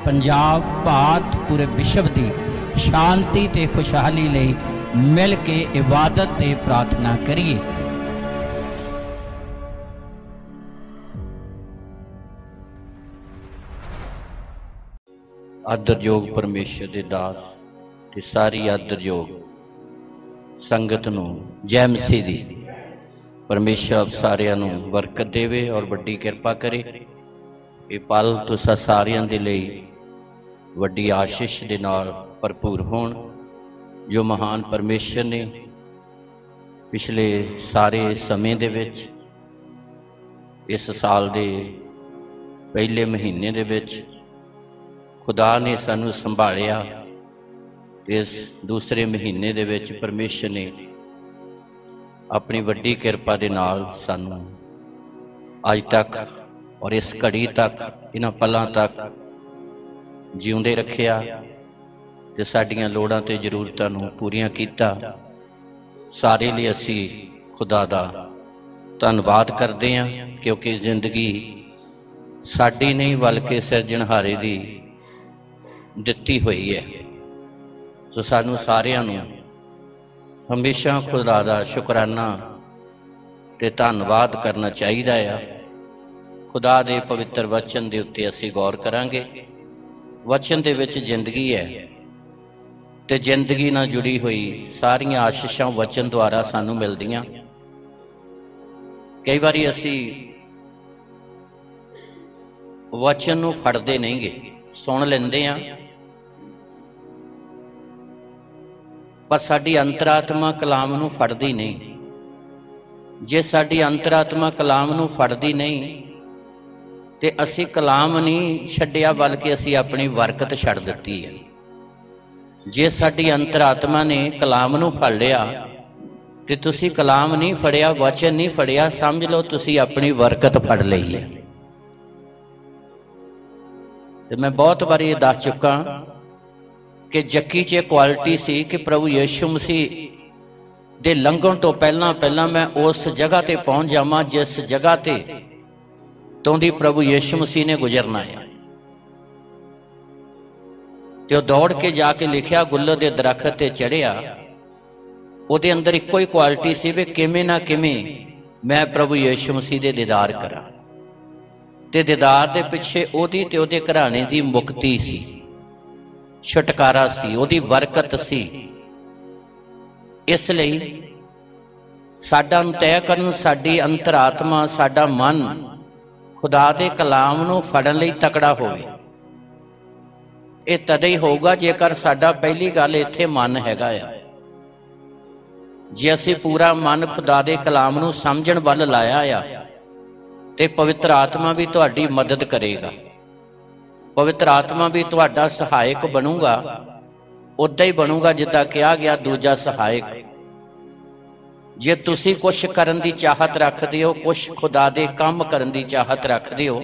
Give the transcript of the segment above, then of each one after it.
पंजाब भारत पूरे विश्व की शांति ते खुशहाली लई मिल के इबादत ते प्रार्थना करिए। आदरयोग परमेश्वर दे दास ते सारी आदरयोग संगत नूं जय मसीह दी। परमेश्वर सारियां नूं बरकत देवे और वड्डी किरपा करे। ये पल तुसां सारियां दे लई वड्डी आशीष दे नाल भरपूर होण, जो महान परमेश्वर ने पिछले सारे समय दे विच इस साल दे पहले महीने दे विच खुदा ने सानू संभालिया। इस दूसरे महीने दे विच परमेश्वर ने अपनी वड्डी किरपा दे नाल सानू अज तक और इस घड़ी तक इन्हां पलां तक जिउंदे रखिया ते साडीआं लोड़ां ते जरूरतां नूं पूरीआं कीता। सारे लिए असीं खुदा दा धन्नवाद करदे हां, क्योंकि जिंदगी साडी नहीं बल्कि सिरजणहारे दी दित्ती हुई है। सो सानू सारिआं नूं हमेशा खुदा दा शुकराना ते धन्नवाद करना चाहिदा है। खुदा दे पवित्र वचन दे उत्ते असीं गौर करांगे। वचन दे विच जिंदगी है ते जिंदगी नाल जुड़ी हुई सारियां आशीषां वचन द्वारा सानू मिलदियां। कई बारी असीं वचन नूं फड़दे नहीं गे, सुन लैंदे हां, पर साडी अंतरात्मा कलाम नूं फड़दी नहीं। जे साडी अंतरात्मा कलाम नूं फड़दी नहीं ते असीं कलाम नहीं छड्डिया बल्कि असीं अपनी बरकत छड्ड दित्ती है। जे साडी अंतरात्मा ने कलाम नूं फड़ लिया ते तुसीं कलाम नहीं फड़िया, वचन नहीं फड़िया, समझ लो तुसीं अपनी बरकत फड़ लई है। ते मैं बहुत बारी ये दस चुका कि जक्की च क्वालिटी सी कि प्रभु यीशु मसीह दे लंघण तो पहला पहला मैं उस जगह ते पहुंच जावां जिस जगह ते तो दी प्रभु यीशु मसीह ने गुजरना है। ते दौड़ के जाके लिखिया गुल्ल दे दरखत ते चढ़िया। उहदे अंदर इक्को ही क्वालिटी सी वे किवें ना किवें मैं प्रभु यीशु मसीह दे दीदार करा। ते दीदार दे पिछे ओहदी ते ओहदे घराने दी मुक्ति सी, छुटकारा सी, ओहदी बरकत सी। इसलिए साडा तय करन, साडी अंतरात्मा, साडा मन खुदा दे कलाम नूं फड़न लई तकड़ा होवे। ये तद ही होगा जेकर साडा पहली गल इत्थे मन हैगा आ। जे असीं पूरा मन खुदा दे कलाम नूं समझण वल लाया आ ते पवित्र आत्मा भी तुहाडी मदद करेगा। पवित्र आत्मा भी तुहाडा सहायक बनूगा। उदा ही बनूगा जिद्दां कहा गया दूजा सहायक। जे तुसीं कुछ करन दी चाहत रखदे हो, कुछ खुदा दे काम करन दी चाहत रखदे हो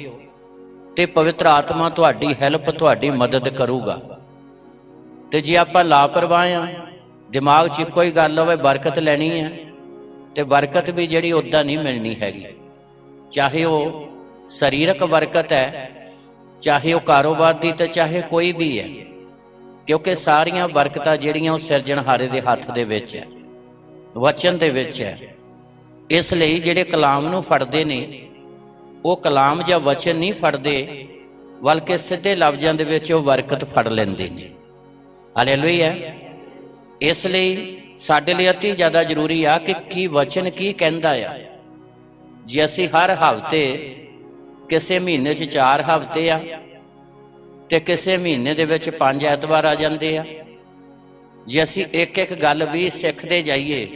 ते पवित्र आत्मा तुहाडी हैल्प, तुहाडी मदद करूगा। ते जे आपां लापरवाह हां, दिमाग च इक्को ही गल होवे बरकत लैनी है, ते बरकत भी जिहड़ी उदां नहीं मिलनी हैगी। चाहे वो शरीरक बरकत है, चाहे वो कारोबार दी, तो चाहे कोई भी है, क्योंकि सारियां बरकतां जिहड़ियां सिरजणहारे दे हत्थ दे विच है, वचन दे विच है। इसलिए जिहड़े कलाम नूं फड़दे ने वो कलाम या वचन नहीं फड़दे बल्कि सीधे लफ्ज़ां दे विच वो बरकत फड़ लैंदे ने। हालेलुया। इसलिए साडे लई अति ज़्यादा जरूरी आ कि की वचन की कहंदा आ। जे असीं हर हफ्ते किसी महीने च 4 हफ्ते आ ते किसी महीने दे विच 5 ऐतवार आ जांदे आ। जे असीं एक एक गल भी सिੱਖਦੇ जाइए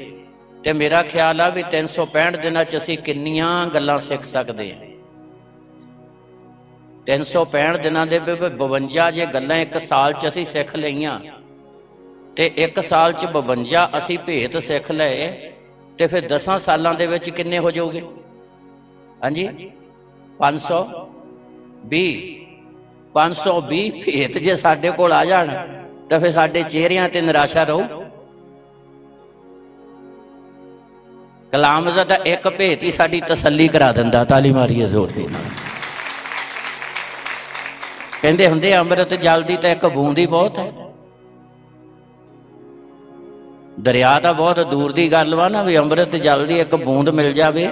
तो मेरा ख्याल आ भी 365 दिनां च असीं किन्नियां गल्लां सिੱਖ सकदे आ। 365 दिनां दे 52 जे गल्लां एक साल च असीं सिੱਖ लईआं ते एक साल च 52 असीं भेत सिੱਖ लए ते फिर 10 सालां दे विच किन्ने हो जाओगे? हाँ जी, 520 भेत जे साडे कोल आ जाण तो फिर साडे चेहरिਆਂ ते निराशा रहू। कलाम दा तां एक भेत ही साडी तसल्ली करा दिंदा। ताली मारिए जोर दी। कहते हुंदे अमृत जल की तो एक बूंद ही बहुत है। दरिया तो बहुत दूर की गल वा ना, भी अमृत जल की एक बूंद मिल जाए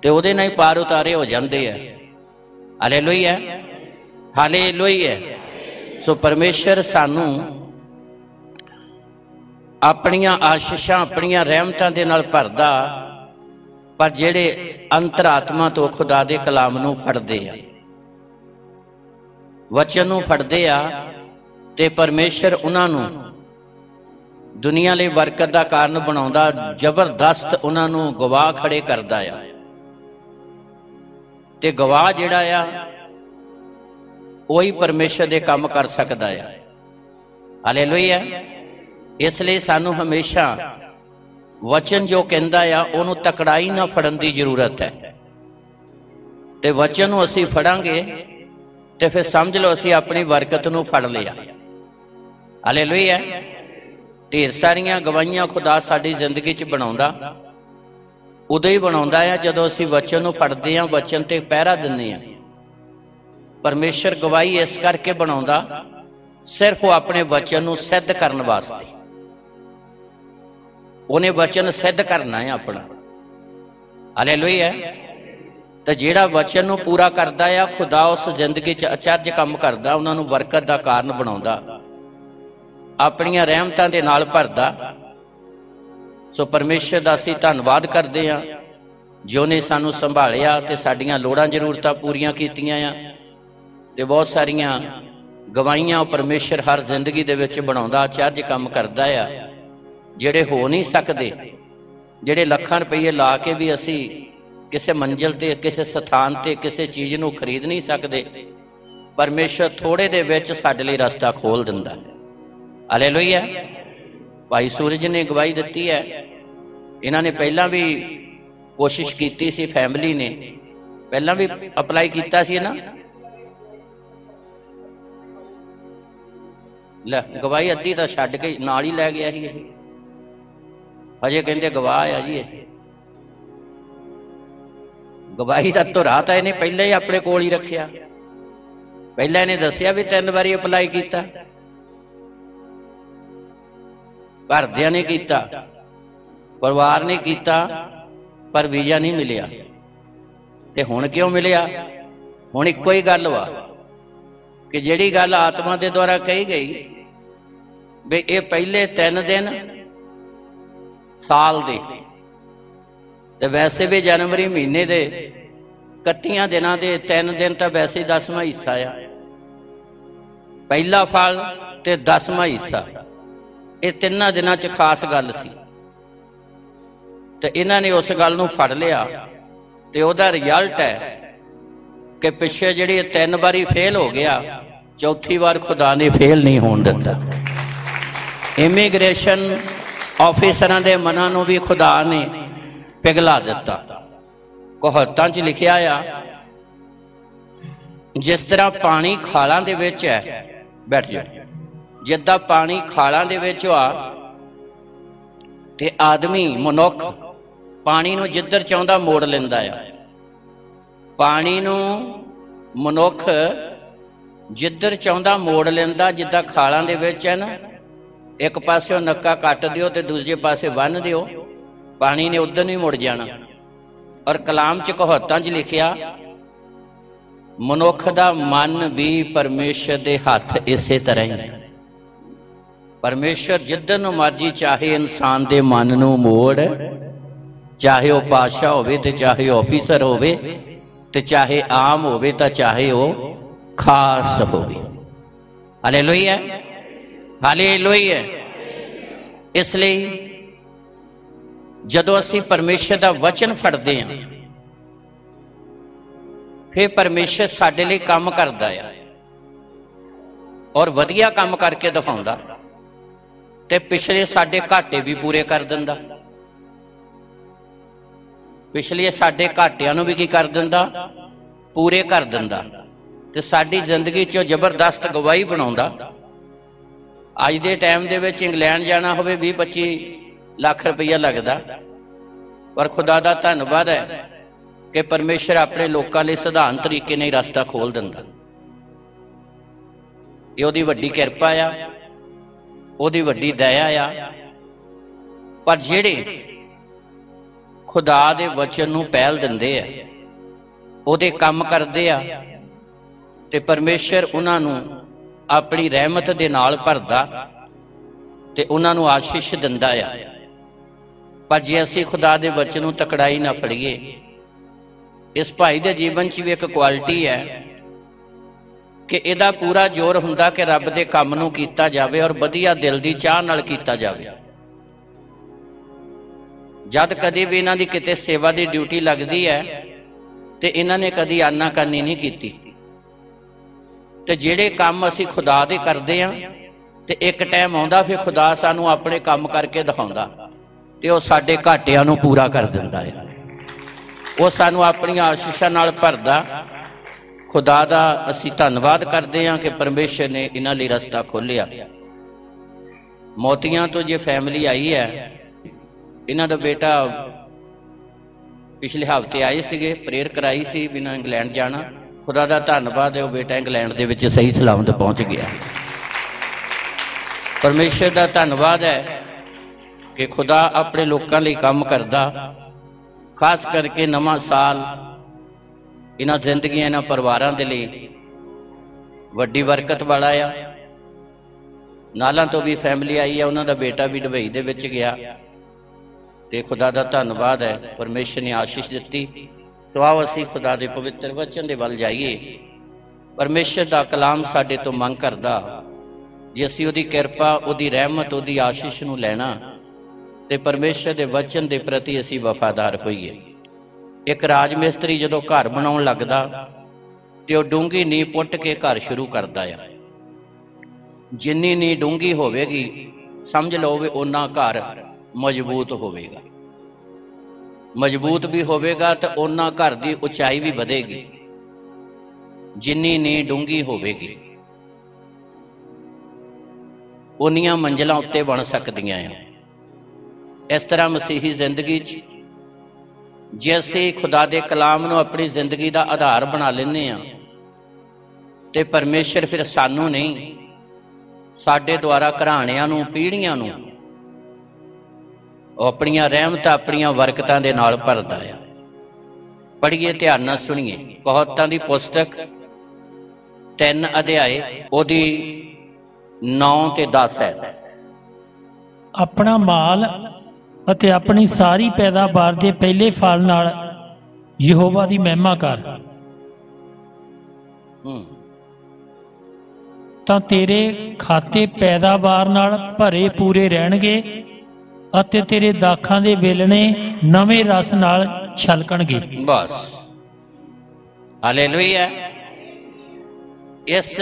तो उहदे नाल ही पार उतारे हो जाते हैं। Hallelujah, hallelujah. सो परमेश्वर सानू अपनियां आशीषां अपनियां रहमतां दे नाल भरदा, पर जिहड़े अंतरात्मा तो खुदा दे कलाम नूं फड़दे आ, वचन नूं फड़दे आ, ते परमेश्वर उन्हां नूं दुनिया लई बरकत दा कारण बनाउंदा, जबरदस्त उन्हां नूं गवाह खड़े करदा आ। ते गवाह जिहड़ा आ वही परमेश्वर दे काम कर सकदा आ। हालेलुया। इसलिए सानू हमेशा वचन जो कहंदा आ उहनूं तकड़ाई ना फड़न की जरूरत है। ते वचन नूं असीं फड़ांगे ते फिर समझ लो असीं अपनी बरकत नूं फड़ लिया। हालेलुया। ढेर सारियां गवाहियां खुदा साडी जिंदगी च बनाउंदा, उदों ही बनाउंदा है जदों असीं वचन नूं फड़दे हां, वचन ते पहरा दिंदे हां। परमेश्वर गवाही इस करके बनाउंदा सिर्फ वो अपने वचन नूं सिद्ध करन वास्ते। उन्हें वचन सिद्ध करना है अपना। हालेलुया। तो जिहड़ा वचन नूं पूरा करदा है खुदा उस जिंदगी च अचरज काम करदा, उन्हां नूं बरकत दा कारण बनाउंदा, अपनियां रहमतां दे नाल भरदा। सो परमेश्वर दा असीं धन्नवाद करदे हां जो ने सानू संभालिया ते साडीआं लोड़ां जरूरतां पूरीआं कीतीआं आ। ते बहुत सारियां गवाहियां परमेश्वर हर जिंदगी दे विच बनाउंदा, अचरज काम करदा आ, जिहड़े हो नहीं सकदे, जिहड़े लखां रुपये ला के भी असीं किसी मंजिल ते, किसी स्थान ते, किसी चीज़ नूं खरीद नहीं सकदे। परमेश्वर थोड़े दे विच साडे लई रस्ता खोल दिंदा। हालेलुया। भाई सूरज ने गवाही दिती है, इन्हां ने पहलां भी कोशिश की सी, फैमिली ने पहलां भी अपलाई कीता सी ना। लै गवाही अद्धी तो छड्ड के नाल ही लै गया ही, हजे कहंदे गवाह आ जी। गवाही का धुरा तो इन्हें पहले ही अपने कोल ही रखिया। पहले इन्हें दसिया भी 3 बारी अपलाई किया, घरदियां ने किया, परिवार ने किया, पर वीजा नहीं मिलिया। ते हुण क्यों मिलिया? हुण इक्को ही गल वा कि जिहड़ी गल आत्मा दे द्वारा कही गई भी ये पहले 3 दिन साल दे, ते वैसे भी जनवरी महीने दे 31 दिनां दे 3 दिन तो वैसे 10वां हिस्सा आ। पहला फल ते 10वां हिस्सा, ये 3 दिनां च खास गल सी। ते इन्हां ने उस गल नूं फड़ लिया, ते उहदा रिजल्ट है कि पिछे जिहड़ी 3 बारी फेल हो गया, चौथी बार खुदा ने फेल नहीं होण दिता। इमीग्रेशन ऑफिसरां दे मनां नूं भी खुदा ने पिघला दिता। कहावतां च लिखिया आ, जिस तरह पानी खालां दे विच है, बैठ जाओ, जिद्दां पानी खालां दे विच आ ते आदमी मनुख पानी नूं जिधर चाहुंदा मोड़ लैंदा आ। पानी नूं मनुख जिधर चाहुंदा मोड़ लैंदा, जिद्दां खालां दे विच है ना, एक पासे नक्का कट दिओ ते दूजे पासे बन दिओ, पानी ने उधर नहीं मुड़ जाना। और कलाम च कहावतां च लिखिया, मनुख दा मन भी परमेश्वर दे हथ इसे तरह ही है। परमेश्वर जिधर नूं मर्जी चाहे इंसान दे मन नूं मोड़, चाहे वह बादशाह होवे ते चाहे ऑफिसर होवे ते चाहे आम होवे ते चाहे वह खास होवे। Hallelujah, hallelujah. इसलिए जदों असीं परमेश्वर दा वचन फड़दे हां, फिर परमेश्वर साडे लई काम करदा है और वधिया काम करके दिखाउंदा, ते पिछले साडे घाटे भी पूरे कर दिंदा। पिछले साडे घाटियां नूं भी की कर दिंदा, पूरे कर दिंदा, ते साडी जिंदगी चों जबरदस्त गवाही बनाउंदा। अज दे टाइम दे विच इंग्लैंड जाना होवे 20-25 लाख रुपया लगदा, पर खुदा दा धन्नवाद है कि परमेश्वर अपने लोगों लिए साधारण तरीके नहीं रास्ता खोल दिंदा। ਇਹ ਉਹਦੀ ਵੱਡੀ ਕਿਰਪਾ ਆ, ਉਹਦੀ ਵੱਡੀ ਦਇਆ ਆ। ਪਰ ਜਿਹੜੇ ਖੁਦਾ ਦੇ ਵਚਨ ਨੂੰ ਪਹਿਲ ਦਿੰਦੇ ਆ, ਉਹਦੇ ਕੰਮ ਕਰਦੇ ਆ, ਤੇ ਪਰਮੇਸ਼ਰ ਉਹਨਾਂ ਨੂੰ ਆਪਣੀ ਰਹਿਮਤ ਦੇ ਨਾਲ ਭਰਦਾ ਤੇ ਉਹਨਾਂ ਨੂੰ ਆਸ਼ੀਸ਼ ਦਿੰਦਾ ਆ। ਪਰ ਜੇ ਅਸੀਂ ਖੁਦਾ ਦੇ ਵਚਨ ਨੂੰ ਤਕੜਾਈ ਨਾ ਫੜੀਏ, ਇਸ ਭਾਈ ਦੇ ਜੀਵਨ 'ਚ ਵੀ ਇੱਕ ਕੁਆਲਿਟੀ ਹੈ ਕਿ ਇਹਦਾ ਪੂਰਾ ਜ਼ੋਰ ਹੁੰਦਾ ਕਿ ਰੱਬ ਦੇ ਕੰਮ ਨੂੰ ਕੀਤਾ ਜਾਵੇ ਔਰ ਵਧੀਆ ਦਿਲ ਦੀ ਚਾਹ ਨਾਲ ਕੀਤਾ ਜਾਵੇ। ਜਦ ਕਦੇ ਵੀ ਇਹਨਾਂ ਦੀ ਕਿਤੇ ਸੇਵਾ ਦੀ ਡਿਊਟੀ ਲੱਗਦੀ ਹੈ ਤੇ ਇਹਨਾਂ ਨੇ ਕਦੀ ਆਨਾਕਾਨੀ ਨਹੀਂ ਕੀਤੀ। ਤੇ ਜਿਹੜੇ ਕੰਮ ਅਸੀਂ ਖੁਦਾ ਦੇ ਕਰਦੇ ਹਾਂ ਤੇ ਇੱਕ ਟਾਈਮ ਆਉਂਦਾ ਫਿਰ ਖੁਦਾ ਸਾਨੂੰ ਆਪਣੇ ਕੰਮ ਕਰਕੇ ਦਿਖਾਉਂਦਾ ਤੇ ਉਹ ਸਾਡੇ ਘਾਟਿਆਂ ਨੂੰ ਪੂਰਾ ਕਰ ਦਿੰਦਾ ਹੈ। ਉਹ ਸਾਨੂੰ ਆਪਣੀਆਂ ਆਸ਼ੀਸ਼ਾਂ ਨਾਲ ਭਰਦਾ। ਖੁਦਾ ਦਾ ਅਸੀਂ ਧੰਨਵਾਦ ਕਰਦੇ ਹਾਂ ਕਿ ਪਰਮੇਸ਼ਰ ਨੇ ਇਹਨਾਂ ਲਈ ਰਸਤਾ ਖੋਲ੍ਹਿਆ। ਮੋਤੀਆਂ ਤੋਂ ਜੇ ਫੈਮਿਲੀ ਆਈ ਹੈ, ਇਹਨਾਂ ਦਾ ਬੇਟਾ ਪਿਛਲੇ ਹਫ਼ਤੇ ਆਏ ਸੀਗੇ, ਪ੍ਰੇਅਰ ਕਰਾਈ ਸੀ ਬਿਨਾਂ ਇੰਗਲੈਂਡ ਜਾਣਾ। ਖੁਦਾ ਦਾ ਧੰਨਵਾਦ ਹੈ, ਉਹ ਬੇਟਾ ਇੰਗਲੈਂਡ ਦੇ ਵਿੱਚ ਸਹੀ ਸਲਾਮਤ ਪਹੁੰਚ ਗਿਆ। ਪਰਮੇਸ਼ਰ ਦਾ ਧੰਨਵਾਦ ਹੈ ਕਿ ਖੁਦਾ ਆਪਣੇ ਲੋਕਾਂ ਲਈ ਕੰਮ ਕਰਦਾ। ਖਾਸ ਕਰਕੇ ਨਵਾਂ ਸਾਲ ਇਹਨਾਂ ਜ਼ਿੰਦਗੀਆਂ, ਇਹਨਾਂ ਪਰਿਵਾਰਾਂ ਦੇ ਲਈ ਵੱਡੀ ਬਰਕਤ ਵਾਲਾ ਆ। ਨਾਲਾਂ ਤੋਂ ਵੀ ਫੈਮਿਲੀ ਆਈ ਹੈ, ਉਹਨਾਂ ਦਾ ਬੇਟਾ ਵੀ ਦੁਬਈ ਦੇ ਵਿੱਚ ਗਿਆ ਤੇ ਖੁਦਾ ਦਾ ਧੰਨਵਾਦ ਹੈ, ਪਰਮੇਸ਼ਰ ਨੇ ਆਸ਼ੀਸ਼ ਦਿੱਤੀ। ਸੋ ਆਓ ਅਸੀਂ ਖੁਦਾ ਦੇ ਪਵਿੱਤਰ ਵਚਨ ਦੇ ਵੱਲ ਜਾਈਏ। ਪਰਮੇਸ਼ਰ ਦਾ ਕਲਾਮ ਸਾਡੇ ਤੋਂ ਮੰਗ ਕਰਦਾ, ਜੇ ਅਸੀਂ ਉਹਦੀ ਕਿਰਪਾ, ਉਹਦੀ ਰਹਿਮਤ, ਉਹਦੀ ਆਸ਼ੀਸ਼ ਨੂੰ ਲੈਣਾ ਤੇ ਪਰਮੇਸ਼ਰ ਦੇ ਵਚਨ ਦੇ ਪ੍ਰਤੀ ਅਸੀਂ ਵਫਾਦਾਰ ਹੋਈਏ। ਇੱਕ ਰਾਜ ਮਿਸਤਰੀ ਜਦੋਂ ਘਰ ਬਣਾਉਣ ਲੱਗਦਾ ਤੇ ਉਹ ਡੂੰਘੀ ਨੀਂਹ ਪੁੱਟ ਕੇ ਘਰ ਸ਼ੁਰੂ ਕਰਦਾ ਆ। ਜਿੰਨੀ ਨੀਂਹ ਡੂੰਘੀ ਹੋਵੇਗੀ, ਸਮਝ ਲਓ ਵੀ ਓਨਾ ਘਰ ਮਜ਼ਬੂਤ ਹੋਵੇਗਾ। ਮਜ਼ਬੂਤ ਵੀ ਹੋਵੇਗਾ ਤੇ ਓਨਾ ਘਰ ਦੀ ਉਚਾਈ ਵੀ ਵਧੇਗੀ। ਜਿੰਨੀ ਨੀਂਹ ਡੂੰਘੀ ਹੋਵੇਗੀ, ਓਨੀਆਂ ਮੰਜ਼ਿਲਾਂ ਉੱਤੇ ਬਣ ਸਕਦੀਆਂ ਆ। ਇਸ ਤਰ੍ਹਾਂ ਮਸੀਹੀ ਜ਼ਿੰਦਗੀ 'ਚ ਜੇ ਅਸੀਂ ਖੁਦਾ ਦੇ ਕਲਾਮ ਨੂੰ ਆਪਣੀ ਜ਼ਿੰਦਗੀ ਦਾ ਆਧਾਰ ਬਣਾ ਲੈਂਦੇ ਹਾਂ ਤੇ ਪਰਮੇਸ਼ਰ ਫਿਰ ਸਾਨੂੰ ਨਹੀਂ, ਸਾਡੇ ਦੁਆਰਾ ਘਰਾਣਿਆਂ ਨੂੰ, ਪੀੜ੍ਹੀਆਂ ਨੂੰ ਉਹ ਆਪਣੀਆਂ ਰਹਿਮਤਾਂ, ਆਪਣੀਆਂ ਬਰਕਤਾਂ ਦੇ ਨਾਲ ਭਰਦਾ ਆ। ਪੜ੍ਹੀਏ, ਧਿਆਨ ਨਾਲ ਸੁਣੀਏ। ਕਹਾਵਤਾਂ ਦੀ ਪੁਸਤਕ 3 ਅਧਿਆਏ ਉਹਦੀ 9 ਤੇ 10 ਹੈ। ਆਪਣਾ ਮਾਲ ਅਤੇ ਆਪਣੀ ਸਾਰੀ ਪੈਦਾਵਾਰ ਦੇ ਪਹਿਲੇ ਫਲ ਨਾਲ ਯਹੋਵਾ ਦੀ ਮਹਿਮਾ ਕਰ, ਤਾਂ ਤੇਰੇ ਖਾਤੇ ਪੈਦਾਵਾਰ ਨਾਲ ਭਰੇ ਪੂਰੇ ਰਹਿਣਗੇ ਅਤੇ ਤੇਰੇ ਦਾਖਾਂ ਦੇ ਵੇਲਣੇ ਨਵੇਂ ਰਸ ਨਾਲ ਛਲਕਣਗੇ। ਬਸ, ਹਾਲੇਲੂਇਆ। ਇਸ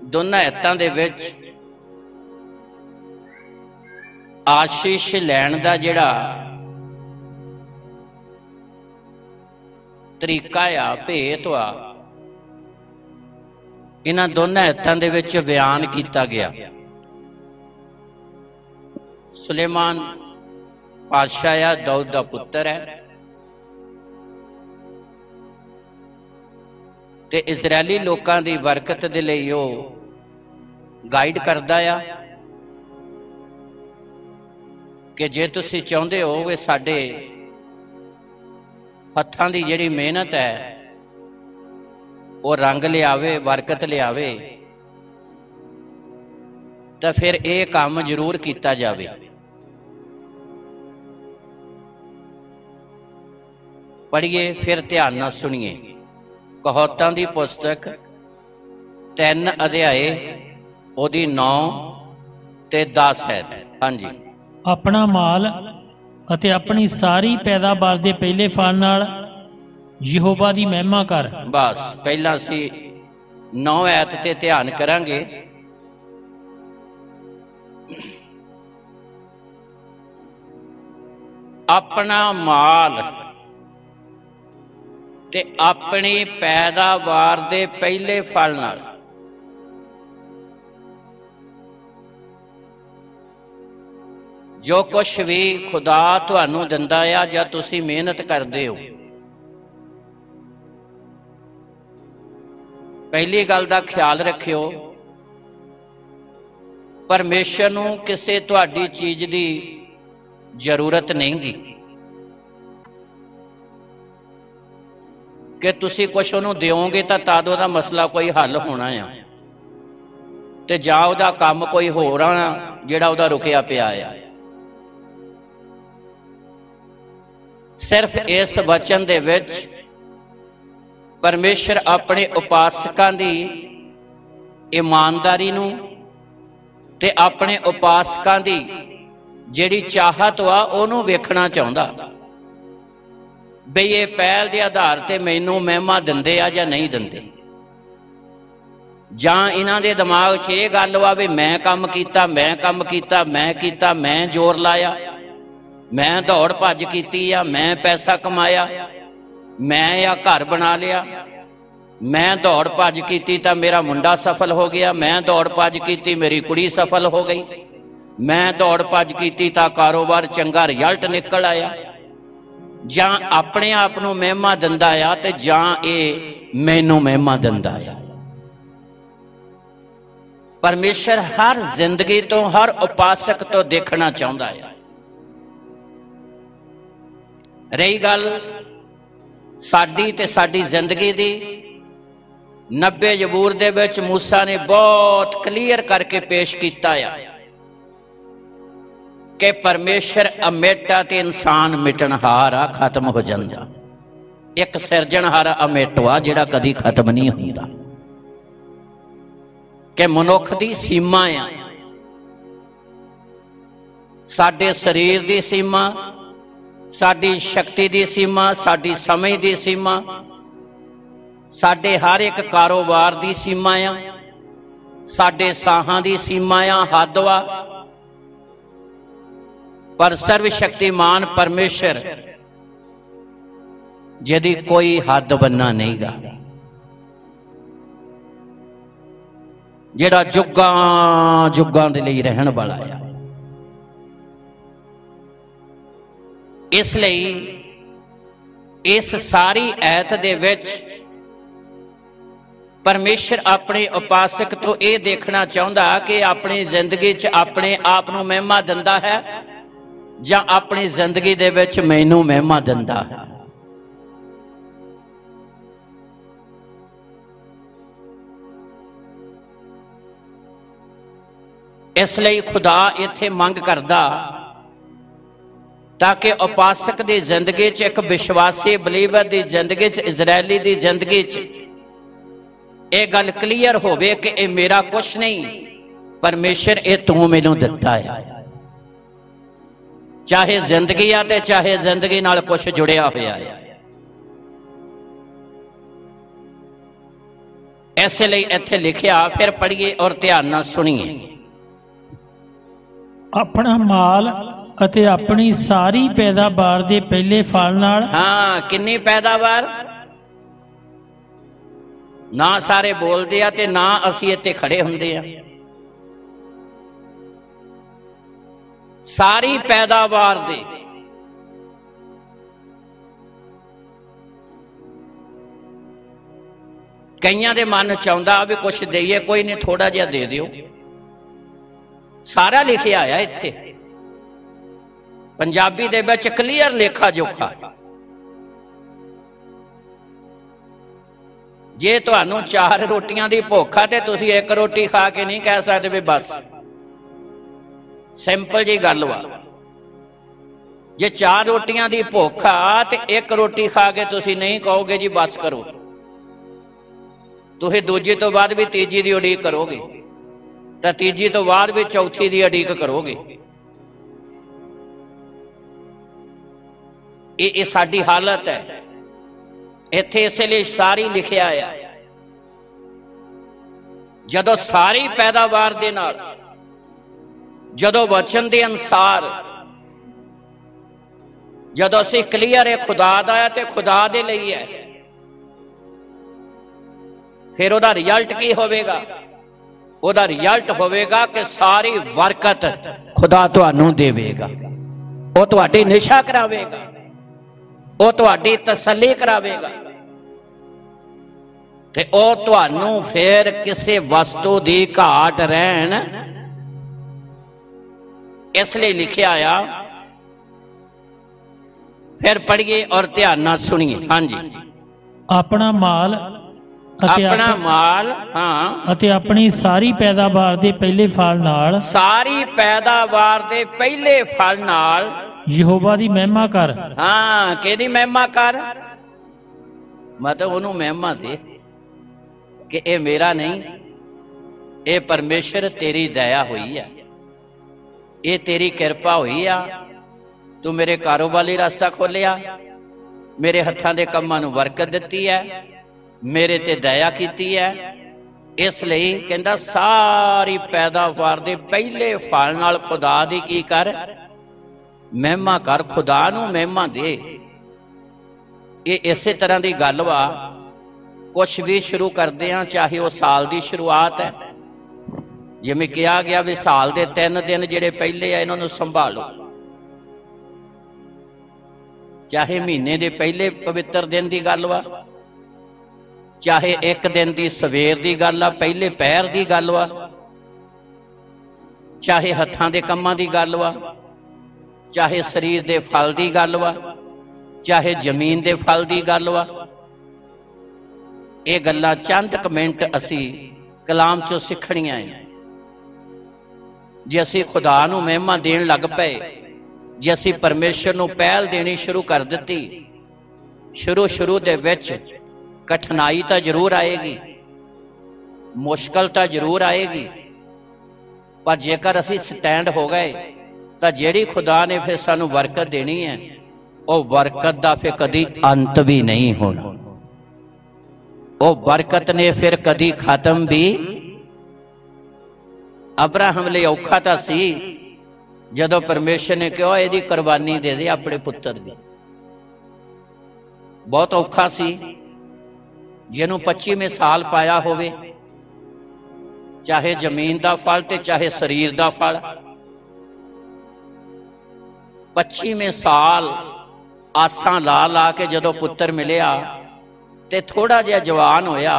ਦੋਨਾਂ ਆਇਤਾਂ ਦੇ ਵਿੱਚ ਆਸ਼ੀਸ਼ ਲੈਣ ਦਾ ਜਿਹੜਾ ਤਰੀਕਾ ਆ, ਭੇਤ ਆ, ਇਹਨਾਂ ਦੋਨਾਂ ਆਇਤਾਂ ਦੇ ਵਿੱਚ ਬਿਆਨ ਕੀਤਾ ਗਿਆ। ਸੁਲੇਮਾਨ ਪਾਤਸ਼ਾਹ ਆ, ਦਾਊਦ ਦਾ ਪੁੱਤਰ ਹੈ ਤੇ ਇਜ਼ਰਾਇਲੀ ਲੋਕਾਂ ਦੀ ਬਰਕਤ ਦੇ ਲਈ ਉਹ ਗਾਈਡ ਕਰਦਾ ਆ ਕਿ ਜੇ ਤੁਸੀਂ ਚਾਹੁੰਦੇ ਹੋ ਕਿ ਸਾਡੇ ਹੱਥਾਂ ਦੀ ਜਿਹੜੀ ਮਿਹਨਤ ਹੈ ਉਹ ਰੰਗ ਲਿਆਵੇ, ਬਰਕਤ ਲਿਆਵੇ, ਤਾਂ ਫਿਰ ਇਹ ਕੰਮ ਜ਼ਰੂਰ ਕੀਤਾ ਜਾਵੇ। ਪੜ੍ਹੀਏ, ਫਿਰ ਧਿਆਨ ਨਾਲ ਸੁਣੀਏ। ਕਹਾਵਤਾਂ ਦੀ ਪੁਸਤਕ 3 ਅਧਿਆਏ ਉਹਦੀ 9 ਤੇ 10 ਹੈ। ਹਾਂਜੀ। ਆਪਣਾ ਮਾਲ ਅਤੇ ਆਪਣੀ ਸਾਰੀ ਪੈਦਾਵਾਰ ਦੇ ਪਹਿਲੇ ਫਲ ਨਾਲ ਯਹੋਵਾ ਦੀ ਮਹਿਮਾ ਕਰ। ਬਸ, ਪਹਿਲਾਂ ਅਸੀਂ 9 ਐਤ ਤੇ ਧਿਆਨ ਕਰਾਂਗੇ। ਆਪਣਾ ਮਾਲ ਤੇ ਆਪਣੀ ਪੈਦਾਵਾਰ ਦੇ ਪਹਿਲੇ ਫਲ ਨਾਲ। ਜੋ ਕੁਛ ਵੀ ਖੁਦਾ ਤੁਹਾਨੂੰ ਦਿੰਦਾ ਆ ਜਾਂ ਤੁਸੀਂ ਮਿਹਨਤ ਕਰਦੇ ਹੋ, ਪਹਿਲੀ ਗੱਲ ਦਾ ਖਿਆਲ ਰੱਖਿਓ परमेश्वर नूं किसी तुहाडी चीज की जरूरत नहीं गी कि तुसी कुछ उहनूं दिओगे तां तद उहदा मसला कोई हल होना है ते जां उहदा काम कोई होर आ जिहड़ा उहदा रुकिया पिया आ। सिर्फ इस वचन दे विच परमेश्वर अपने उपासकां दी ईमानदारी नूं ते अपने उपासकां दी जिहड़ी चाहत वा उहनूं वेखना चाहुंदा बई ये पहल के आधार ते मैनूं महिमा दिंदे आ जां नहीं दिंदे, जां इन्हां दे दिमाग 'च ये गल वा भी मैं काम कीता, मैं काम कीता, मैं कीता, मैं जोर लाया, मैं दौड़ भज कीती आ, मैं पैसा कमाया, मैं या घर बना लिया, मैं दौड़ भज कीती तां मेरा मुंडा सफल हो गया, मैं दौड़ भज कीती मेरी कुड़ी सफल हो गई, मैं दौड़ भज कीती तां कारोबार चंगा रिजल्ट निकल आया। जां अपने आप नूं महिमा दिंदा आ ते जां ये मैनूं महिमा दिंदा आ। परमेश्वर हर जिंदगी तो हर उपासक तो देखना चाहुंदा है। रही गल साडी ते साडी जिंदगी दी, 90 जबूर दे विच मूसा ने बहुत क्लीयर करके पेश किया कि परमेश्वर अमेटा ते इंसान मिटनहार आ, खत्म हो जाता। एक सिरजनहार अमेटवा जिहड़ा कदी खत्म नहीं होंदा कि मनुख दी सीमा आ, साडे शरीर दी सीमा, साडी शक्ति दी सीमा, साडी समझ दी सीमा, साडे हर एक कारोबार दी सीमा आ, साडे साहां दी सीमा आ, हद वा। पर सर्वशक्तिमान परमेश्वर जिहदी कोई हद बन्ना नहीं गा, जिहड़ा जुगां जुगां दे लई रहण वाला आ। इसलिए इस सारी ऐत दे विच परमेश्वर अपने उपासक तो यह देखना चाहता कि अपनी जिंदगी च अपने आप नूं महिमा दिंदा है जां अपनी जिंदगी दे विच मैनूं महिमा दिंदा है। इसलिए खुदा इत्थे मंग करदा ताकि उपासक की जिंदगी च, एक विश्वासी बलीवर की जिंदगी च, इजरायली की जिंदगी च ये गल क्लीयर होवे कि ये मेरा कुछ नहीं, परमेश्वर ये तू मैनूं दिता है। चाहे जिंदगी आ ते चाहे जिंदगी नाल कुछ जुड़िया होया है। इसलिए इत्थे लिखिया, फिर पढ़िए और ध्यान नाल सुनिए। अपना माल अते अपनी सारी पैदावार दे पहले फल नाल, हाँ किन्नी पैदावार ना सारे बोलते आ ते ना असी इत्थे खड़े हुंदे आ। सारी पैदावार दे कईयां दे मन चाहुंदा भी कुछ देइए, कोई नहीं थोड़ा जिहा दे दिओ। सारा लिखिया आया इत्थे पंजाबी दे विच क्लीयर लेखा जोखा। जे तुहानूं 4 रोटियां दी भुख आ ते तुसीं 1 रोटी खा के नहीं कह सकते भी बस, सिंपल जी गल वा। जे 4 रोटियां दी भुख आ ते 1 रोटी खा के तुसीं नहीं कहोगे जी बस करो, तुसीं दूजी तो बाद भी तीजी दी उड़ीक करोगे, तो तीजी तो बाद भी चौथी दी उड़ीक करोगे। ये साडी हालत है। इत्थे इसलिए सारी लिखिया है, जदों सारी पैदावार दे नाल, जदों वचन के अनुसार, जदों असीं क्लीयर है खुदा दा है ते खुदा दे लई है, फिर उहदा रिजल्ट की होवेगा? उहदा रिजल्ट होवेगा कि सारी बरकत खुदा तुहानूं देवेगा, वो तुहाडी निशा करावेगा, वो तुहाडी तसल्ली करावेगा, ते वो तुहानूं फिर किसी वस्तु की घाट रहन इसलिए लिखिया आ। फिर पढ़िए और ध्यान नाल सुनिए। हाँ जी। अपना माल अपना माल, हाँ, ਅਤੇ ਆਪਣੀ ਸਾਰੀ ਪੈਦਾਵਾਰ ਦੇ ਪਹਿਲੇ ਫਲ ਨਾਲ, सारी पैदावार दे पहले फल नाल ਯਹੋਵਾ ਦੀ ਮਹਿਮਾ ਕਰ। हाँ, किहदी महिमा कर? मतलब उन्होंने महिमा दे कि ये मेरा नहीं, ये परमेश्वर तेरी दया हुई है, ये तेरी कृपा हुई आ। तू मेरे कारोबारी रास्ता खोलिया, मेरे हत्थां दे कम्मां नूं बरकत दित्ती है, मेरे ते दया कीती है। इसलिए कहंदा सारी पैदावार दे पहले फल नाल खुदा दी की कर, महिमा कर, खुदा नूं महिमा दे। ये इसे तरह की गल वा। कुछ भी शुरू करते हैं, चाहे वह साल की शुरुआत है, जिवें कहा गया भी साल के 3 दिन जिहड़े पहले आ इन्हां नूं संभालो, चाहे महीने के पहले पवित्र दिन की गल वा, चाहे एक दिन की सवेर की गल आ, पहले पहर की गल वा, चाहे हत्थां दे कम्मां की गल वा, चाहे शरीर के फल की गल वा, चाहे जमीन के फल की गल वा। ये गल्लां चंद क मिनट असी कलाम चों सिखणियां है। जे असी खुदा नूं महिमा देण लग पए, जे असी परमेश्वर नूं पहल देनी शुरू कर दित्ती, शुरू दे विच कठिनाई तो जरूर आएगी, मुश्किल तो जरूर आएगी, पर जेकर असी स्टैंड हो गए तो जिहड़ी खुदा ने फिर सानू बरकत देनी है, वो बरकत का फिर कदी अंत भी नहीं होना। वो बरकत ने फिर कदी खत्म भी। अब्राहम लिए औखा तो सी जदों परमेश्वर ने कहा इहदी कुर्बानी दे दे अपने पुत्र दी। बहुत औखा सी। जिन्हों 25वें साल पाया होवे, चाहे जमीन का फल ते चाहे शरीर का फल, 25वें साल आसा ला ला के जदों पुत्र मिलिया ते थोड़ा जिहा जवान होया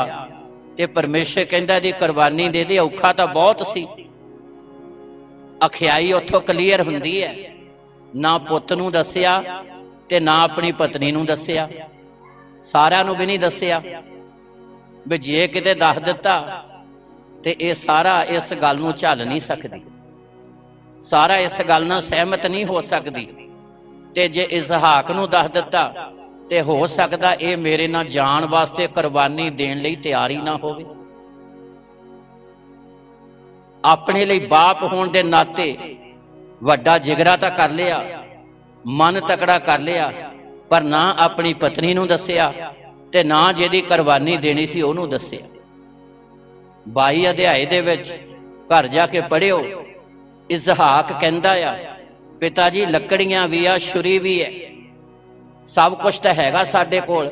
ते परमेश्वर कहंदा दी कुर्बानी दे दे। औखा तो बहुत सी। अखियाई उत्थों क्लीयर हुंदी है, ना पुत्त नूं दस्सिया ते ना अपनी पत्नी नूं दस्सिया, सारिआं नूं भी नहीं दस्सिया। भी जे किते दस दिता ते ये सारा इस गल नूं झल नहीं सकदी, सारा इस गल नाल सहमत नहीं हो सकदी। ते जे इसहाक नूं दस दिता ते हो सकदा ये मेरे नाल जान वास्ते कुर्बानी देण लई तैयार ही ना होवे। अपने लिए बाप होने के नाते वड्डा जिगरा तो कर लिया, मन तकड़ा कर लिया, पर ना अपनी पत्नी नूं दस्सिया ते ना जिहदी कुर्बानी देनी सी उहनूं दस्सिया। 22 अध्याय दे विच घर जाके पढ़ियो, इसहाक कहंदा आ पिता जी लकड़ियां भी आ, छुरी भी है, सब कुछ तो हैगा साडे कोल,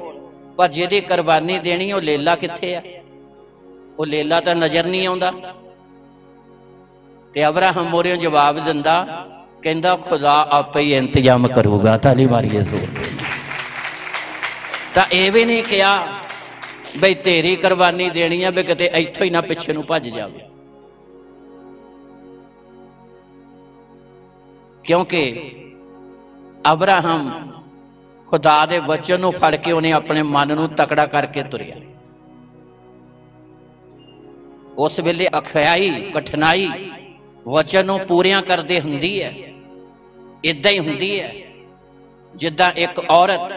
पर जिहदी कुर्बानी देनी वो लेला कित्थे आ? वो लेला तो नज़र नहीं आउंदा। ते अब्राहम मोरियों जवाब दिंदा, कहंदा खुदा आपे ही इंतजाम करूगा। ताली मारिए जोर। तो यह भी नहीं कहा बई तेरी कुर्बानी देनी है भी किते इत्थों ही ना पिछे नूं भज जावे, क्योंकि अब्राहम खुदा दे वचन नूं फड़ के उन्हें अपने मन नूं तकड़ा करके तुरिया। उस वेले अखियाई कठिनाई वचन नूं पूरियां करदे हुंदी है। इदां ही हुंदी है जिद्दां एक औरत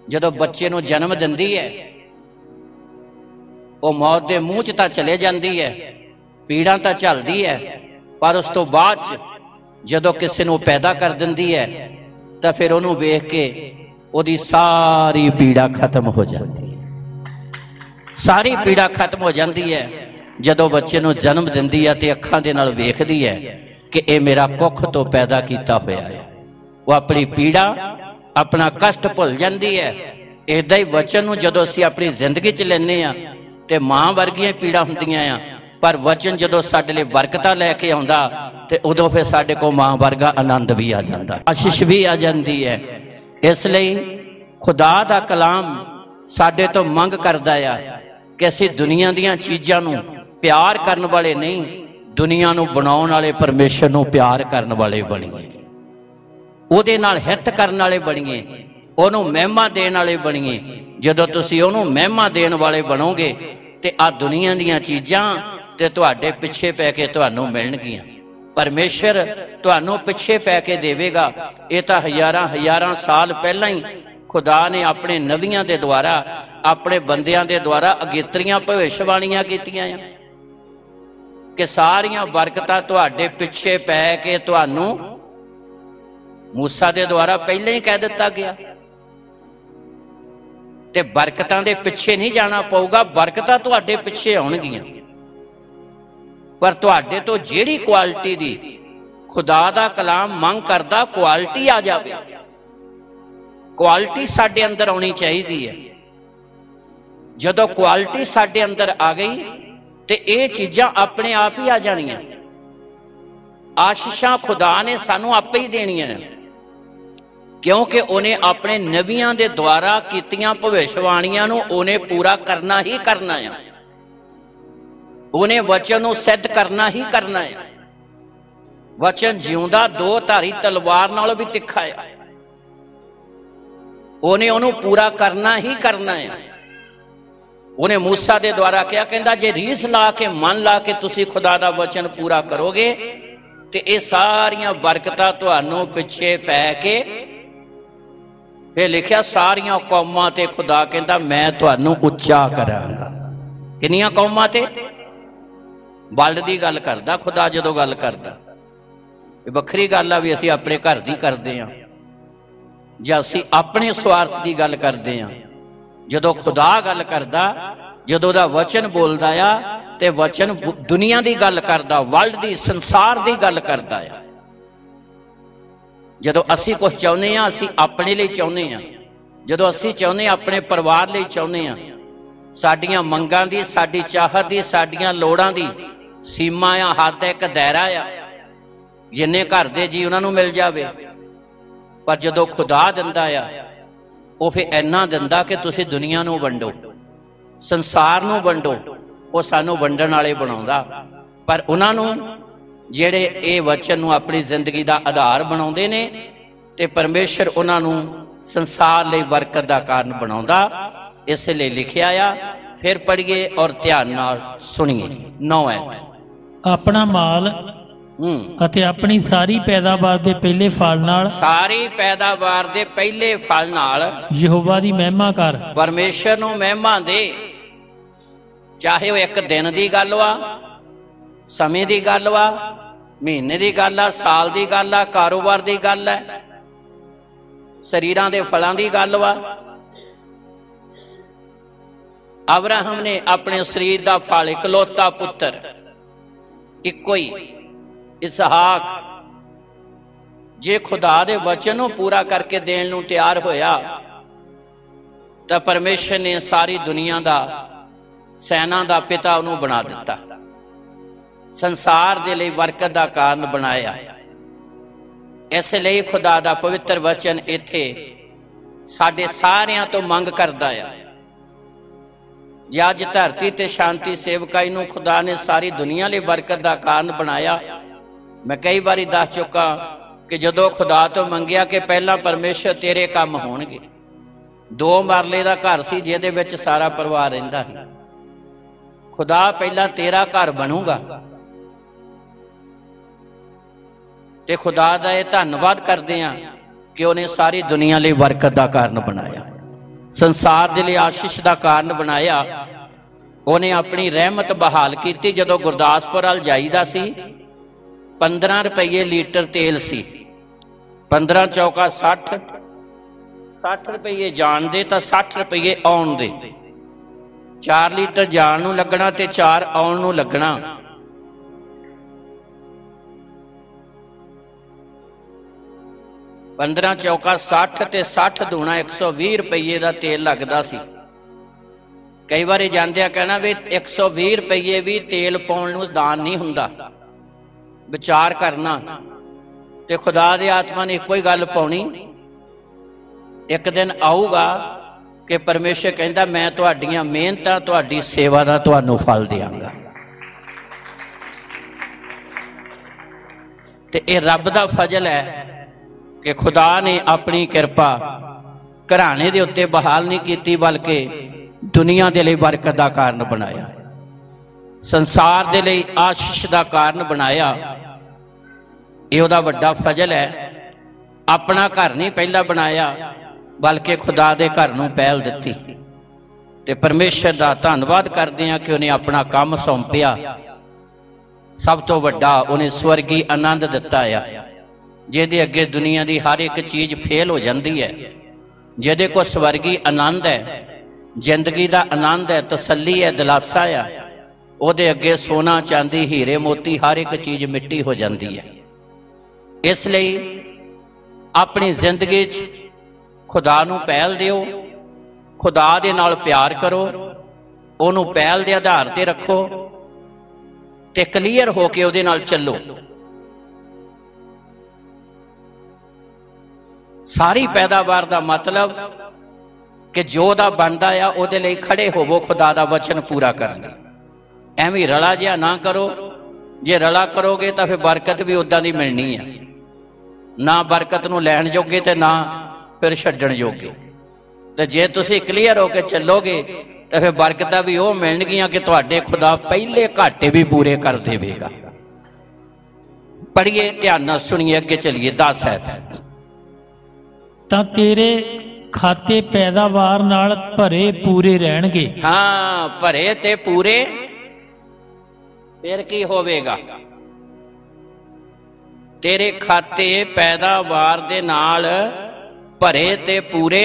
जदों बच्चे नूं जन्म दिंदी है, वो मौत दे मूँह च तां चले जांदी है, पीड़ां तां झलदी है, पर उस तो बाद जदों किसी नूं पैदा कर दिंदी है तो फिर उन्होंने वेख के उहदी सारी पीड़ा खत्म हो जाती है। सारी पीड़ा खत्म हो जाती है जदों बच्चे नूं जन्म दिंदी है ते अखां दे नाल वेखदी है कि यह मेरा कुख तो पैदा किया होया है। वो अपनी पीड़ा अपना कष्ट भुल जाती है। इदां ही वचन नूं जदों असीं अपनी जिंदगी च लैंदे आ ते मां वर्गियां पीड़ा हुंदियां आ, पर वचन जदों साडे लई बरकतां लैके आउंदा ते उदों फिर साडे कोल मां वर्गा आनंद भी आ जांदा, आशीष भी आ जांदी है। इसलिए खुदा दा कलाम साडे तो मंग करदा आ कि असीं दुनिया दीयां चीज़ां नूं प्यार करन वाले नहीं, दुनिया नूं बनाउण वाले परमेश्वर नूं प्यार करन वाले बणीए, उहदे नाल हित करन वाले बणीए, उहनूं महिमा देण वाले बणीए। जदों तुसीं उहनूं महिमा देण वाले बनोगे ते आ दुनिया दीयां चीज़ां ते तुहाडे पिछे पै के तुहानूं मिलणगीਆਂ। परमेश्वर तुहानूं पिछे पै के देवेगा। ये तो हज़ारां हज़ारां साल पहला ही खुदा ने अपने नबियां दे द्वारा, अपने बंदियां दे द्वारा अगेतरियां भविष्यवाणियां कीतियां कि सारियां बरकतां तुहाडे पिछे पै के तुहानूं मूसा दे द्वारा पहले ही कह दिता गया। ते बरकतां दे पिछे नहीं जाना पऊगा, बरकतां तुहाडे पिछे आउणगीਆਂ। पर तुहाडे तो जिहड़ी क्वालिटी दी खुदा दा कलाम मंग करदा, क्वालिटी आ जावे। क्वालिटी साडे अंदर आउणी चाहीदी है। जदों क्वालिटी साडे अंदर आ गई ते ये चीज़ां अपने आप ही आ जाणियां। आशीषां खुदा ने सानू आपे ही देणियां, क्योंकि उन्हें अपने नबियां दे द्वारा कीतियां भविष्यवाणियां नूं उन्हें पूरा करना ही करना है। उन्हें वचन नूं सिद्ध करना ही करना है। वचन जिउंदा दो धारी तलवार नालों भी तिखा है। उन्हें उन्हों पूरा करना ही करना है। उन्हें मूसा दे द्वारा क्या कहंदा, जे रीस ला के मन ला के तुसी खुदा दा वचन पूरा करोगे ते ये सारियां बरकतां तुहानूं पिछे पै के, फिर लिखिया सारियां कौमां ते खुदा कहंदा मैं तुहानूं उच्चा करांगा। किन्नियां कौमां ते? वर्ल्ड दी गल करदा खुदा जदों गल करदा। वखरी गल आ भी असीं अपने घर दी करदे हां जां असीं अपने स्वार्थ की गल करते हैं। जदों खुदा गल करदा, जदों दा वचन बोलदा आ ते वचन दुनिया की गल करदा, वर्ल्ड की, संसार की गल करदा आ। जदों असीं कुछ चाहुंदे हां, असीं अपने लिए चाहुंदे हां। जदों असीं चाहुंदे हां अपने परिवार लिए चाहुंदे हां, साडियां मंगां दी, साडी चाहत दी, साडियां लोड़ां दी सीमा आ, हद एक दायरा आ, जिन्ने घर दे जी उन्हां नूं मिल जावे। पर जदों खुदा दिंदा आ वो फिर इन्ना दिंदा कि तुसीं दुनिया नूं वंडो, संसार नूं वंडो। वो सानूं वंडण वाले बनाउंदा। पर उन्हां नूं जिहड़े ये वचन नूं अपनी जिंदगी का आधार बनाउंदे ने ते परमेश्वर उन्हां नूं संसार लई बरकत दा कारण बनाउंदा। इसलिए लिखिया आ। फिर पढ़िए और ध्यान नाल सुनिए। 9 आयत। अपना माल ਅਤੇ ਆਪਣੀ ਸਾਰੀ ਪੈਦਾਵਾਰ ਦੇ ਪਹਿਲੇ ਫਲ ਨਾਲ, ਸਾਰੀ ਪੈਦਾਵਾਰ ਦੇ ਪਹਿਲੇ ਫਲ ਨਾਲ ਯਹੋਵਾ ਦੀ ਮਹਿਮਾ ਕਰ। ਪਰਮੇਸ਼ਰ ਨੂੰ ਮਹਿਮਾ ਦੇ। ਚਾਹੇ ਉਹ ਇੱਕ ਦਿਨ ਦੀ ਗੱਲ ਵਾ, ਸਮੇਂ ਦੀ ਗੱਲ ਵਾ, ਮਹੀਨੇ ਦੀ ਗੱਲ ਆ, ਸਾਲ ਦੀ ਗੱਲ ਆ, ਕਾਰੋਬਾਰ ਦੀ ਗੱਲ ਹੈ, ਸਰੀਰਾਂ ਦੇ ਫਲਾਂ ਦੀ ਗੱਲ ਵਾ। ਅਬਰਾਹਮ ਨੇ ਆਪਣੇ ਸਰੀਰ ਦਾ ਫਲ, ਇਕਲੌਤਾ ਪੁੱਤਰ, ਇੱਕੋ ਹੀ इसहाक, जे खुदा दे वचन नूं पूरा करके देण नूं तैयार होया तो परमेश्वर ने सारी दुनिया दा सैना दा पिता उन्हों बना दिता, संसार दे लई बरकत दा कारण बनाया। इसलिए खुदा दा पवित्र वचन इत्थे साडे सारियां तो मंग करदा है। अज धरती ते शांति सेवकाई नूं खुदा ने सारी दुनिया लई बरकत दा कारण बनाया। मैं कई बारी दस चुका कि जदों खुदा तो मंगिया कि पहला परमेश्वर तेरे काम होणगे। 2 मरले का घर सी जिहदे विच सारा परिवार रहिंदा है। खुदा पहला तेरा घर बनूगा। ते खुदा दा ये धन्नवाद करदे हां कि उन्हें सारी दुनिया लई बरकत दा कारण बनाया, संसार दे लई आशीष दा कारण बनाया। उन्हें अपनी रहमत बहाल की। जदों गुरदासपुर वाल जाईदा सी 15 रुपये लीटर तेल सी, 15 चौका 60, 60 रुपये जान दे तो 60 रुपये आउण दे। 4 लीटर जान नूं लगना ते 4 आउण नूं लगना। पंद्रह चौका 60 ते 60 दूना 120 रुपये का तेल लगता सी। कई बार जांदिया कहना भी 120 रुपये भी तेल पाउण नूं दान नहीं हुंदा। विचार करना ते खुदा दी आत्मा ने कोई गल पाउणी। एक दिन आऊगा कि परमेश्वर कहंदा मैं तुहाडीआं मेहनतां, तुहाडी सेवा दा तुहानूं फल देवांगा। ਤੇ ਇਹ ਰੱਬ ਦਾ ਫਜ਼ਲ ਹੈ कि खुदा ने अपनी कृपा घराने दे उत्ते बहाल नहीं की, बल्कि दुनिया दे लई बरकत दा कारण बनाया, संसार दे लई आशीष दा कारण बनाया। ये उहदा वड्डा फजल है। अपना घर नहीं पहला बनाया, बल्कि खुदा दे घर नूं पहल दित्ती। ते परमेश्वर दा धन्नवाद करदे हां कि उहने अपना काम सौंपिया। सब तो वड्डा उहने स्वर्गी आनंद दित्ता आ, जिहदे अगे दुनिया की हर एक चीज़ फेल हो जाती है। जिहदे को स्वर्गी आनंद है, जिंदगी का आनंद है, तसल्ली है, दिलासा है, उहदे अगे सोना चांदी हीरे मोती हर एक चीज़ मिट्टी हो जाती है। इसलिए अपनी जिंदगी खुदा नूं पहल दिओ, खुदा दे नाल प्यार करो, उहनूं पहल दे आधार ते रखो ते क्लीयर हो के उहदे नाल चलो। सारी पैदावार का मतलब कि जो दा बनता है उहदे लई खड़े होवो खुदा दा वचन पूरा करना। एवं रला जिहा ना करो। जे रला करोगे तो फिर बरकत भी उदां दी मिलनी है। ना बरकत नूं लैण जोगे ते ना फिर छड्डण जोगे। ते जे तुसीं क्लीयर होके चलोगे तो फिर बरकतां भी वो मिलणगियां कि तुहाडे खुदा पहले घाटे भी पूरे कर देवेगा। पढ़िए, ध्यान नाल सुनिए, अगे चलिए। 10 है ਤਾਂ ਤੇਰੇ ਖਾਤੇ ਪੈਦਾਵਾਰ ਨਾਲ ਭਰੇ ਪੂਰੇ ਰਹਿਣਗੇ। हाँ, भरे ते पूरे फिर की होवेगा? तेरे खाते पैदावार दे नाल भरे ते पूरे,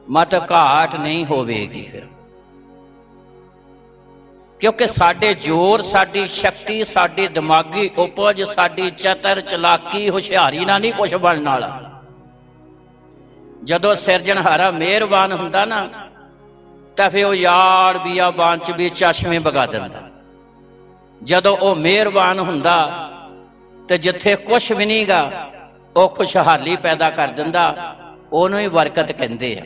मत घाट नहीं होवेगी फिर। क्योंकि साडे जोर, साडी शक्ति, साडी दिमागी उपज, साडी चतर चलाकी हुशियारी नाल नहीं कुछ बनने वाला। जदों सिरजनहारा मेहरबान हुंदा ना, तो फिर वह यार बियाबान च भी चश्मे बगा दिंदा। जदों वह मेहरबान हुंदा तो जिथे कुछ भी नहीं गा वह खुशहाली पैदा कर दिंदा। उहनूं ही बरकत कहंदे आ।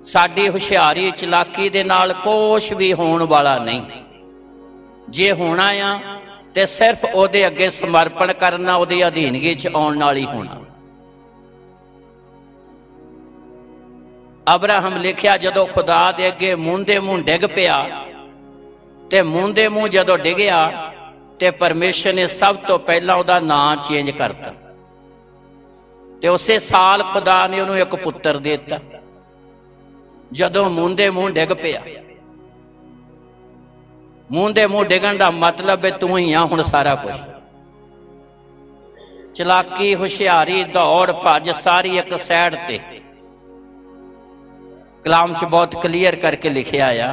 साडी हुशियारी चलाकी दे नाल कुछ भी होण वाला नहीं। जे होना आ ते सिर्फ उहदे अगे समर्पण करना, उहदी अधीनगी च आउण नाल ही होना। अब्राहम लिखिया जदों खुदा दे अगे मूंह दे मूंह डिग पिया, ते मूंह दे मूंह जदों डिगया ते परमेश्वर ने सब तो पहला उहदा नाम चेंज करता। ते उसे साल खुदा ने उहनूं एक पुत्र दे दिता। जदों मूंह दे मूंह डिग पिया, मूंह दे मूंह डिगण दा मतलब है तू ही आ हुण सारा कुछ। चलाकी, हुशियारी, दौड़ भज सारी एक साइड ते। कलाम च बहुत क्लीयर करके लिखिया आ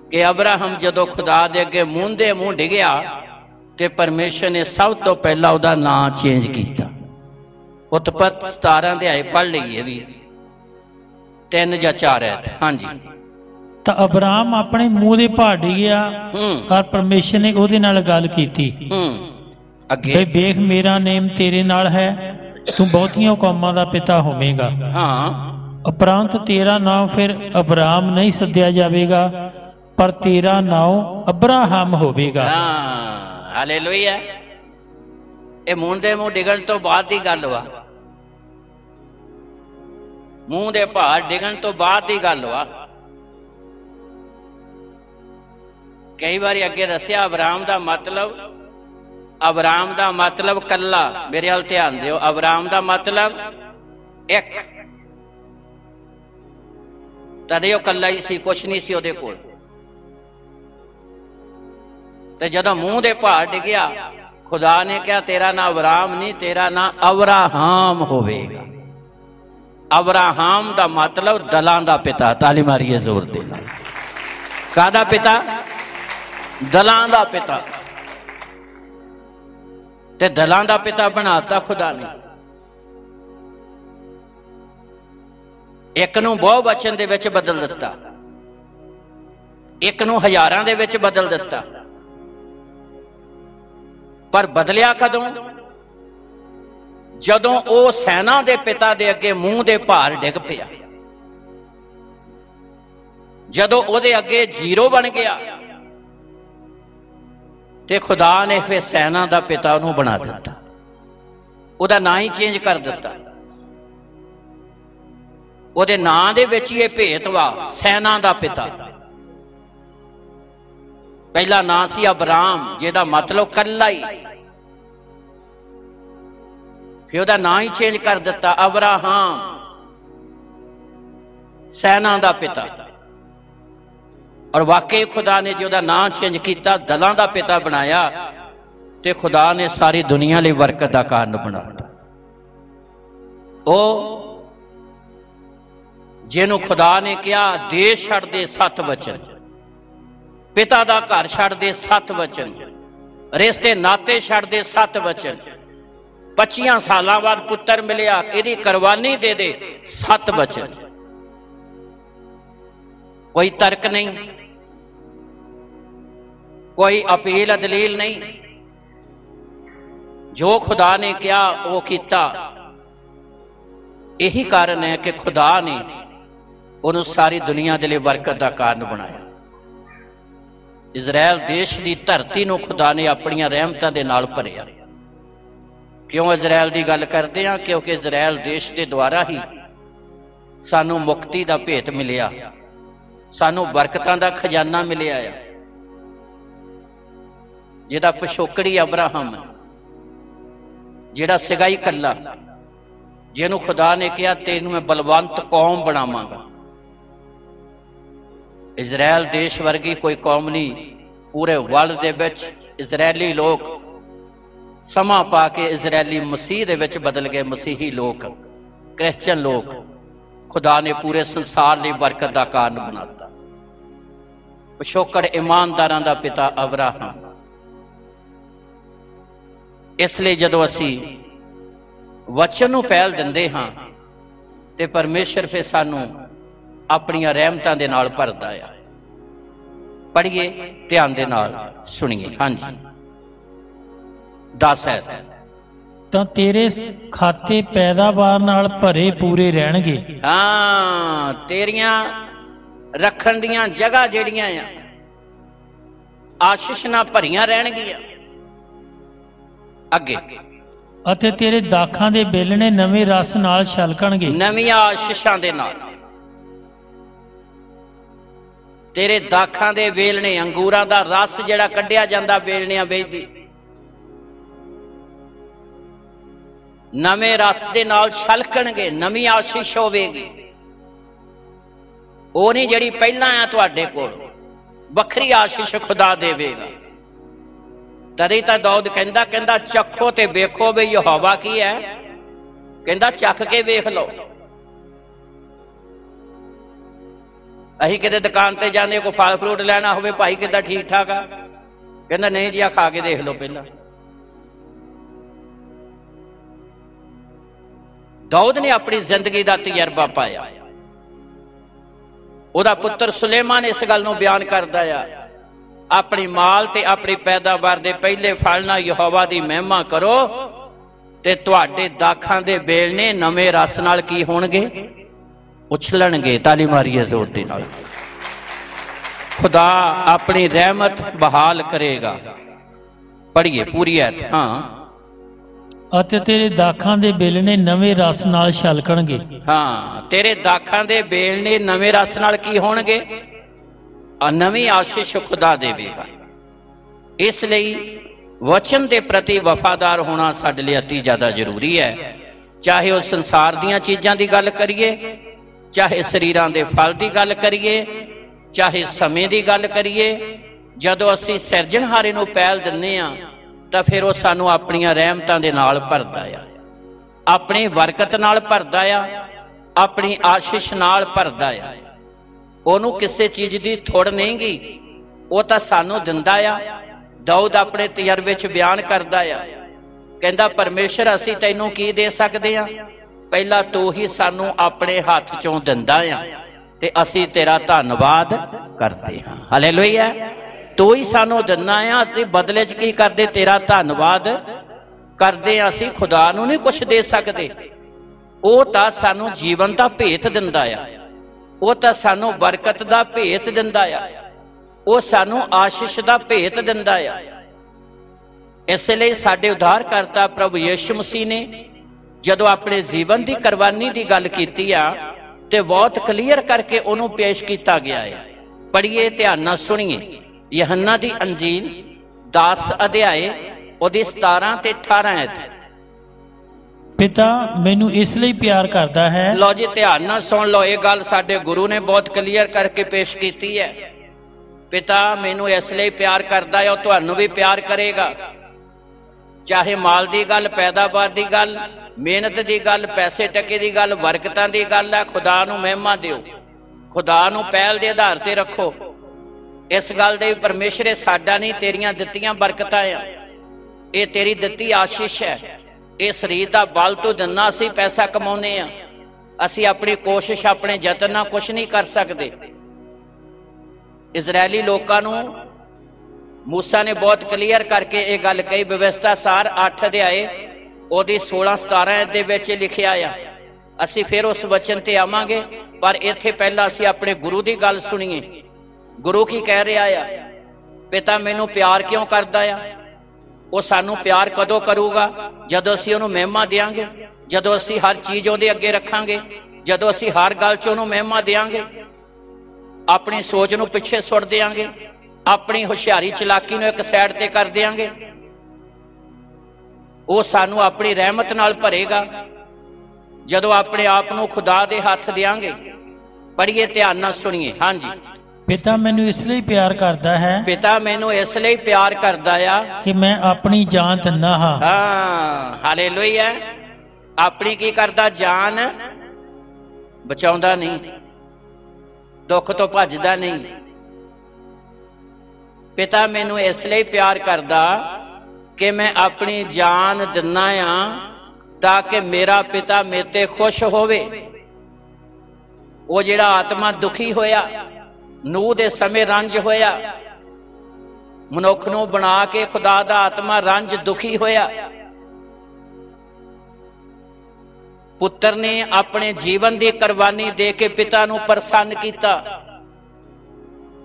कि अब्राहम जदों खुदा दे अगे मूंह दे मूंह डिगया ते परमेश्वर ने सब तो पहला उहदा नाम चेंज किया। उत्पत्त 17 अध्याय पढ़ लीए भी 3 या 4 है। हाँ जी। तो अब्राहम अपने मुंह दे पहाड़ डिगया और परमेश्वर ने उहदे नाल गल कीती। अगे देख मेरा नेम तेरे नाल है, तू बहुतियां कौमां दा पिता होवेगा। हाँ। उपरांत तेरा नाम फिर अब्राहम नहीं सद्या जाएगा, पर तेरा नाम अब्राहम होवेगा। हालेलुया। ये मूंह दे मूंह डिगण तो बाद की गल वा। मूंह दे पहाड़ डिगण तो बाद की गल वा। कई बार अगे दसिया अब्राहम दा मतलब कल्ला। मेरे हाल ध्यान दिओ, अब्राहम दा मतलब एक। तदे वो कल्ला ही सी, कुछ नहीं सी उहदे कोल। ते जदों मूंह दे पहाड़ डिगया, खुदा ने कहा तेरा नाम अब्राहम नहीं, तेरा नाम अब्राहम होवेगा। अब्राहम दा मतलब दलां दा पिता। ताली मारिए जोर दे। कादा पिता? दलां दा पिता। ते दलां दा पिता बनाता खुदा ने। एक नूं बहु वचन दे विच बदल दिता, एक नूं हज़ारां दे विच बदल दिता। पर बदलिया कदों? जदों वो सैना दे पिता दे अगे मूंह दे भार डिग पिया, जदों ओदे अगे जीरो बन गया, ਤੇ ਖੁਦਾ ਨੇ ਫਿਰ ਸੈਨਾ ਦਾ ਪਿਤਾ ਉਹਨੂੰ ਬਣਾ ਦਿੱਤਾ, ਉਹਦਾ ਨਾਂ ਹੀ ਚੇਂਜ ਕਰ ਦਿੱਤਾ। ਉਹਦੇ ਨਾਂ ਦੇ ਵਿੱਚ ਹੀ ਇਹ ਭੇਤ ਵਾ, ਸੈਨਾ ਦਾ ਪਿਤਾ। ਪਹਿਲਾ ਨਾਂ ਸੀ ਅਬਰਾਮ, ਜਿਹਦਾ ਮਤਲਬ ਕੱਲਾ ਹੀ, ਫਿਰ ਉਹਦਾ ਨਾਂ ਹੀ ਚੇਂਜ ਕਰ ਦਿੱਤਾ ਅਬਰਾਹਮ, ਸੈਨਾ ਦਾ ਪਿਤਾ। ਔਰ ਵਾਕਈ ਖੁਦਾ ਨੇ ਜਿਹਦਾ ਨਾਂ ਚੇਂਜ ਕੀਤਾ, ਦਲਾਂ ਦਾ ਪਿਤਾ ਬਣਾਇਆ, ਤੇ ਖੁਦਾ ਨੇ ਸਾਰੀ ਦੁਨੀਆ ਲਈ ਬਰਕਤ ਦਾ ਕਾਰਨ ਬਣਾ ਦਿੱਤਾ। ਉਹ ਜਿਹਨੂੰ ਖੁਦਾ ਨੇ ਕਿਹਾ ਦੇਸ਼ ਛੱਡ ਦੇ 7 ਵਚਨ, ਪਿਤਾ ਦਾ ਘਰ ਛੱਡ ਦੇ 7 ਵਚਨ, ਰਿਸ਼ਤੇ ਨਾਤੇ ਛੱਡ ਦੇ 7 ਵਚਨ, 25 ਸਾਲਾਂ ਬਾਅਦ ਪੁੱਤਰ ਮਿਲਿਆ, ਇਹਦੀ ਕੁਰਬਾਨੀ ਦੇ ਦੇ 7 ਵਚਨ। ਕੋਈ ਤਰਕ ਨਹੀਂ, ਕੋਈ ਅਪੀਲ ਦਲੀਲ ਨਹੀਂ, ਜੋ ਖੁਦਾ ਨੇ ਕਿਹਾ ਉਹ ਕੀਤਾ। यही कारण है कि खुदा ने उन्होंने सारी दुनिया के लिए बरकत का कारण बनाया। इजराइल देश की धरती को खुदा ने अपन रहमतां दे नाल भरिया। क्यों इजराइल की गल करते हैं? क्योंकि इजराइल देश के द्वारा ही सानू मुक्ति का भेत मिलिया, सानू बरकतां दा खजाना मिलिया है, जिहदा पिछोकड़ी अब्राहम जिहड़ा सीगा ही कल्ला, जिन्होंने खुदा ने कहा तेनू मैं बलवंत कौम बनावांगा। इजराइल देश वर्गी कोई कौम नहीं, पूरे वर्ल्ड दे विच इजरायली लोग समा पा के इजरायली मसीह दे विच बदल गए। मसीही लोग, क्रिश्चियन लोग, खुदा ने पूरे संसार लिए बरकत का कारण बनाता। पिछोकड़ ईमानदारां दा पिता अब्राहम। इसलिए जदों असी वचन नूं पहल दिंदे हां ते परमेश्वर फिर सानू अपनियां रहमतां दे नाल भरदा है। पढ़िए, ध्यान दे नाल सुनिए। हाँ जी, 10 है तां तेरे खाते पैदावार नाल भरे पूरे रहणगे। हाँ, तेरियां रखण दियां जगह जिहड़ियां आ आशीष नाल भरियां रहणगियां। अगे ਅਤੇ ਤੇਰੇ ਦਾਖਾਂ ਦੇ ਬੇਲਣੇ ਨਵੇਂ ਰਸ ਨਾਲ ਛਲਕਣਗੇ। ਨਵੀਆਂ ਆਸ਼ੀਸ਼ਾਂ ਦੇ ਨਾਲ ਤੇਰੇ ਦਾਖਾਂ ਦੇ ਵੇਲਣੇ, ਅੰਗੂਰਾਂ ਦਾ ਰਸ ਜਿਹੜਾ ਕੱਢਿਆ ਜਾਂਦਾ ਵੇਲਣਿਆਂ ਵੇਚਦੀ, ਨਵੇਂ ਰਸ ਦੇ ਨਾਲ ਛਲਕਣਗੇ। ਨਵੀਂ ਆਸ਼ੀਸ਼ ਹੋਵੇਗੀ, ਉਹ ਨਹੀਂ ਜਿਹੜੀ ਪਹਿਲਾਂ ਆ ਤੁਹਾਡੇ ਕੋਲ। ਵੱਖਰੀ ਆਸ਼ੀਸ਼ ਖੁਦਾ ਦੇਵੇਗਾ। तदी तो दाऊद कहंदा चखो ते वेखो भी यहोवा की है। कहंदा चख के वेख लो। असीं किते दुकान ते जाने को फल फ्रूट लेना होवे, भाई किदा ठीक ठाक आ? कहंदा नहीं जी, आ खा के देख लो पहला। दाऊद ने अपनी जिंदगी का तजर्बा पाया। उहदा पुत्र सुलेमान इस गल नूं बयान करदा आ, अपनी माल ते अपनी पैदावार दे पहले फल नाल यहोवा दी महिमा करो ते तुहाडे दाखां दे बेलने नवे रस नाल की होणगे? उछलणगे। ताली मारिए जोर दे नाल। खुदा अपनी रहमत बहाल करेगा। पढ़िए पूरी आयत। हाँ, ਅਤੇ ਤੇਰੇ ਦਾਖਾਂ ਦੇ ਬੇਲਣੇ ਨਵੇਂ ਰਸ ਨਾਲ ਛਲਕਣਗੇ। हाँ, तेरे दाखां दे बेलने नवे रस नाल की होणगे? नवी आशीष खुदा देवेगा। इसलिए वचन के प्रति वफादार होना साडे लिए अति ज़्यादा जरूरी है। चाहे वह संसार दीयां चीज़ां दी गल करिए, चाहे शरीरां दे फल की गल करिए, चाहे समय की गल करिए। जदों असीं सिरजणहारे नूं पहल दिंदे आ तां फिर वह सानूं अपणियां रहमतां दे नाल भरदा आ, अपनी बरकत नाल भरदा आ, अपनी आशीष नाल भरदा आ। ਉਹਨੂੰ ਕਿਸੇ ਚੀਜ਼ ਦੀ ਥੋੜ ਨਹੀਂ ਗਈ, ਉਹ ਤਾਂ ਸਾਨੂੰ ਦਿੰਦਾ ਆ। ਦਾਊਦ ਆਪਣੇ ਤਜਰਬੇ 'ਚ ਬਿਆਨ ਕਰਦਾ ਆ, ਕਹਿੰਦਾ ਪਰਮੇਸ਼ਰ ਅਸੀਂ ਤੈਨੂੰ ਕੀ ਦੇ ਸਕਦੇ ਆ? ਪਹਿਲਾਂ ਤੂੰ ਹੀ ਸਾਨੂੰ ਆਪਣੇ ਹੱਥ 'ਚੋਂ ਦਿੰਦਾ ਆ ਤੇ ਅਸੀਂ ਤੇਰਾ ਧੰਨਵਾਦ ਕਰਦੇ ਹਾਂ। ਹਾਲੇਲੂਇਆ। ਤੂੰ ਹੀ ਸਾਨੂੰ ਦਿੰਦਾ ਆ, ਅਸੀਂ ਬਦਲੇ 'ਚ ਕੀ ਕਰਦੇ? ਤੇਰਾ ਧੰਨਵਾਦ ਕਰਦੇ ਆ। ਅਸੀਂ ਖੁਦਾ ਨੂੰ ਨਹੀਂ ਕੁਛ ਦੇ ਸਕਦੇ, ਉਹ ਤਾਂ ਸਾਨੂੰ ਜੀਵਨ ਦਾ ਭੇਤ ਦਿੰਦਾ ਆ, ਉਹ ਤਾਂ ਸਾਨੂੰ ਬਰਕਤ ਦਾ ਭੇਤ ਦਿੰਦਾ ਆ, ਉਹ ਸਾਨੂੰ ਆਸ਼ੀਸ਼ ਦਾ ਭੇਤ ਦਿੰਦਾ ਆ। इस लिए साडे उद्धारकर्ता प्रभु यीशु मसीह ने जदों अपने जीवन की कुर्बानी की गल कीती आ ते बहुत क्लीयर करके उन्होंने पेश किया गया है। पढ़िए, ध्यान नाल सुनिए। यूहन्ना दी अंजील 10 अध्याय ਉਹਦੀ 17 ਤੇ 18 आयत। पिता मैनू इसलिए प्यार करता है। लो जी ध्यान नाल सुन लो, ये गल साडे गुरु ने बहुत क्लीयर करके पेश की है। पिता मैनू इसलिए प्यार करता है, और तुहानू भी प्यार करेगा। चाहे माल की गल, पैदावार की गल, मेहनत की गल, पैसे टके की गल, बरकतां की गल है। खुदा नू महिमा दिओ, खुदा नू पहल के आधार पर रखो। इस गल दे परमेश्वर साडा नहीं, तेरियां दित्तियां बरकतां आ, ये तेरी दित्ती आशीष है। ये शरीर का बल तो दिना, असी पैसा कमाने आ, असी अपनी कोशिश अपने यतन नाल कुछ नहीं कर सकते। इजरायली लोगों नू मूसा ने बहुत क्लीयर करके ये गल कही। व्यवस्था सार 8 अध्याय ਉਹਦੀ 16-17 ਦੇ ਵਿੱਚ ਲਿਖਿਆ ਆ। ਅਸੀਂ फिर उस वचन ते आवांगे, पर इत्थे पहला असी अपने गुरु की गल सुनीए। गुरु की कह रहा आ, पिता मैनू प्यार क्यों करता आ? वो सानू प्यार कदों करूगा? जदों असी उहनूं महिमा देंगे, जदों असी हर चीज़ उहदे अगे रखांगे, जदों असी हर गल च उहनूं महिमा देंगे, अपनी सोच नूं पिछे सुट देंगे, अपनी हुशियारी चलाकी नूं एक साइड ते कर देंगे। वो सानू अपनी रहमत नाल भरेगा जदों अपने आप नूं खुदा दे हथ देंगे। पढ़िए, ध्यान नाल सुनिए। हाँ जी। पिता मैनू इसलिए प्यार करता है, पिता मैनू इसलिए प्यार करता है कि मैं अपनी जान दिना हाँ। हाँ, हालेलुया। अपनी की करता? जान बचाउंदा नहीं, दुख तो भजदा नहीं। पिता मैनू इसलिए प्यार करता कि मैं अपनी जान दिना आ, ताकि मेरा पिता मेरे ते खुश होवे। वो जिहड़ा आत्मा दुखी होया, नूह दे समय रंज होया, मनुख नूं बना के खुदा दा आत्मा रंज दुखी होया। पुत्र ने अपने जीवन की कुर्बानी दे के पिता नूं प्रसन्न किया।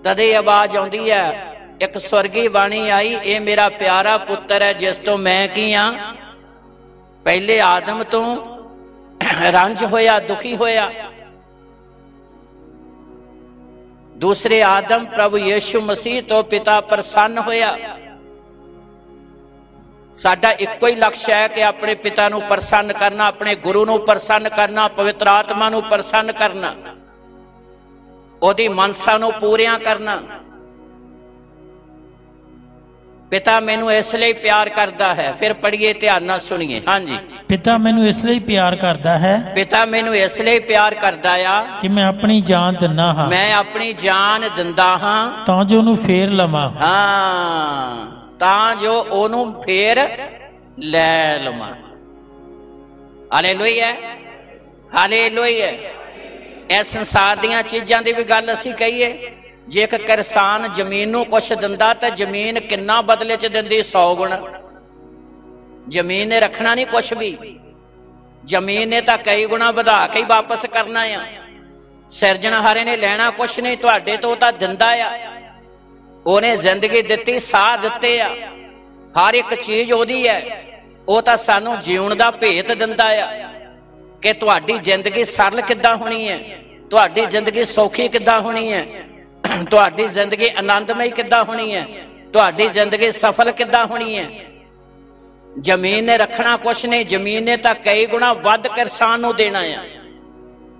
तदे आवाज आउंदी है, एक स्वर्गी बाणी आई, ये मेरा प्यारा पुत्र है जिस तो मैं की हाँ। पहले आदम तो रंज होया, दुखी होया। दूसरे आदम प्रभु यीशु मसीह तो पिता प्रसन्न होया। साडा इक्को ही लक्ष्य है कि अपने पिता नूं प्रसन्न करना, अपने गुरु नूं प्रसन्न करना, पवित्र आत्मा नूं प्रसन्न करना, ओदी मनसा नूं पूरियां करना। पिता मैनू इसलिए प्यार करता है। फिर पढ़िए, ध्यान नाल सुनिए। हाँ जी। पिता मैनू इसलिए प्यार करता है, पिता मैनू इसलिए प्यार करता आ कि मैं अपनी जान दिना हाँ। मैं अपनी जान दिंदा हाँ, तां जो उहनूं फेर लवां। हाँ, तां जो उहनूं फेर लै लवां। Hallelujah, hallelujah. इस संसार दीयां चीज़ां दी भी गल असीं कहीए, जे एक किसान जमीन नूं कुछ दिंदा तो जमीन किन्ना बदले च दिंदी? 100 गुणा। जमीन ने रखना नहीं कुछ भी, जमीन ने तो कई गुणा वधा के ही वापस करना आ। सिरजणहारे ने लेना कुछ नहीं तुहाडे तो, तां दिंदा आ। उहने जिंदगी दित्ती, साह दित्ते आ, हर एक चीज ओहदी है। वो तो सानू जीवन का भेत दिंदा आ कि तुहाडी जिंदगी सरल किद्दां होनी है, तुहाडी जिंदगी सौखी किद्दां होनी है, तुहाडी जिंदगी आनंदमई किद्दां होनी है, तुहाडी जिंदगी सफल किद्दां होनी है। जमीन ने रखना कुछ नहीं, जमीन ने तो कई गुणा वध किसान नूं देना है।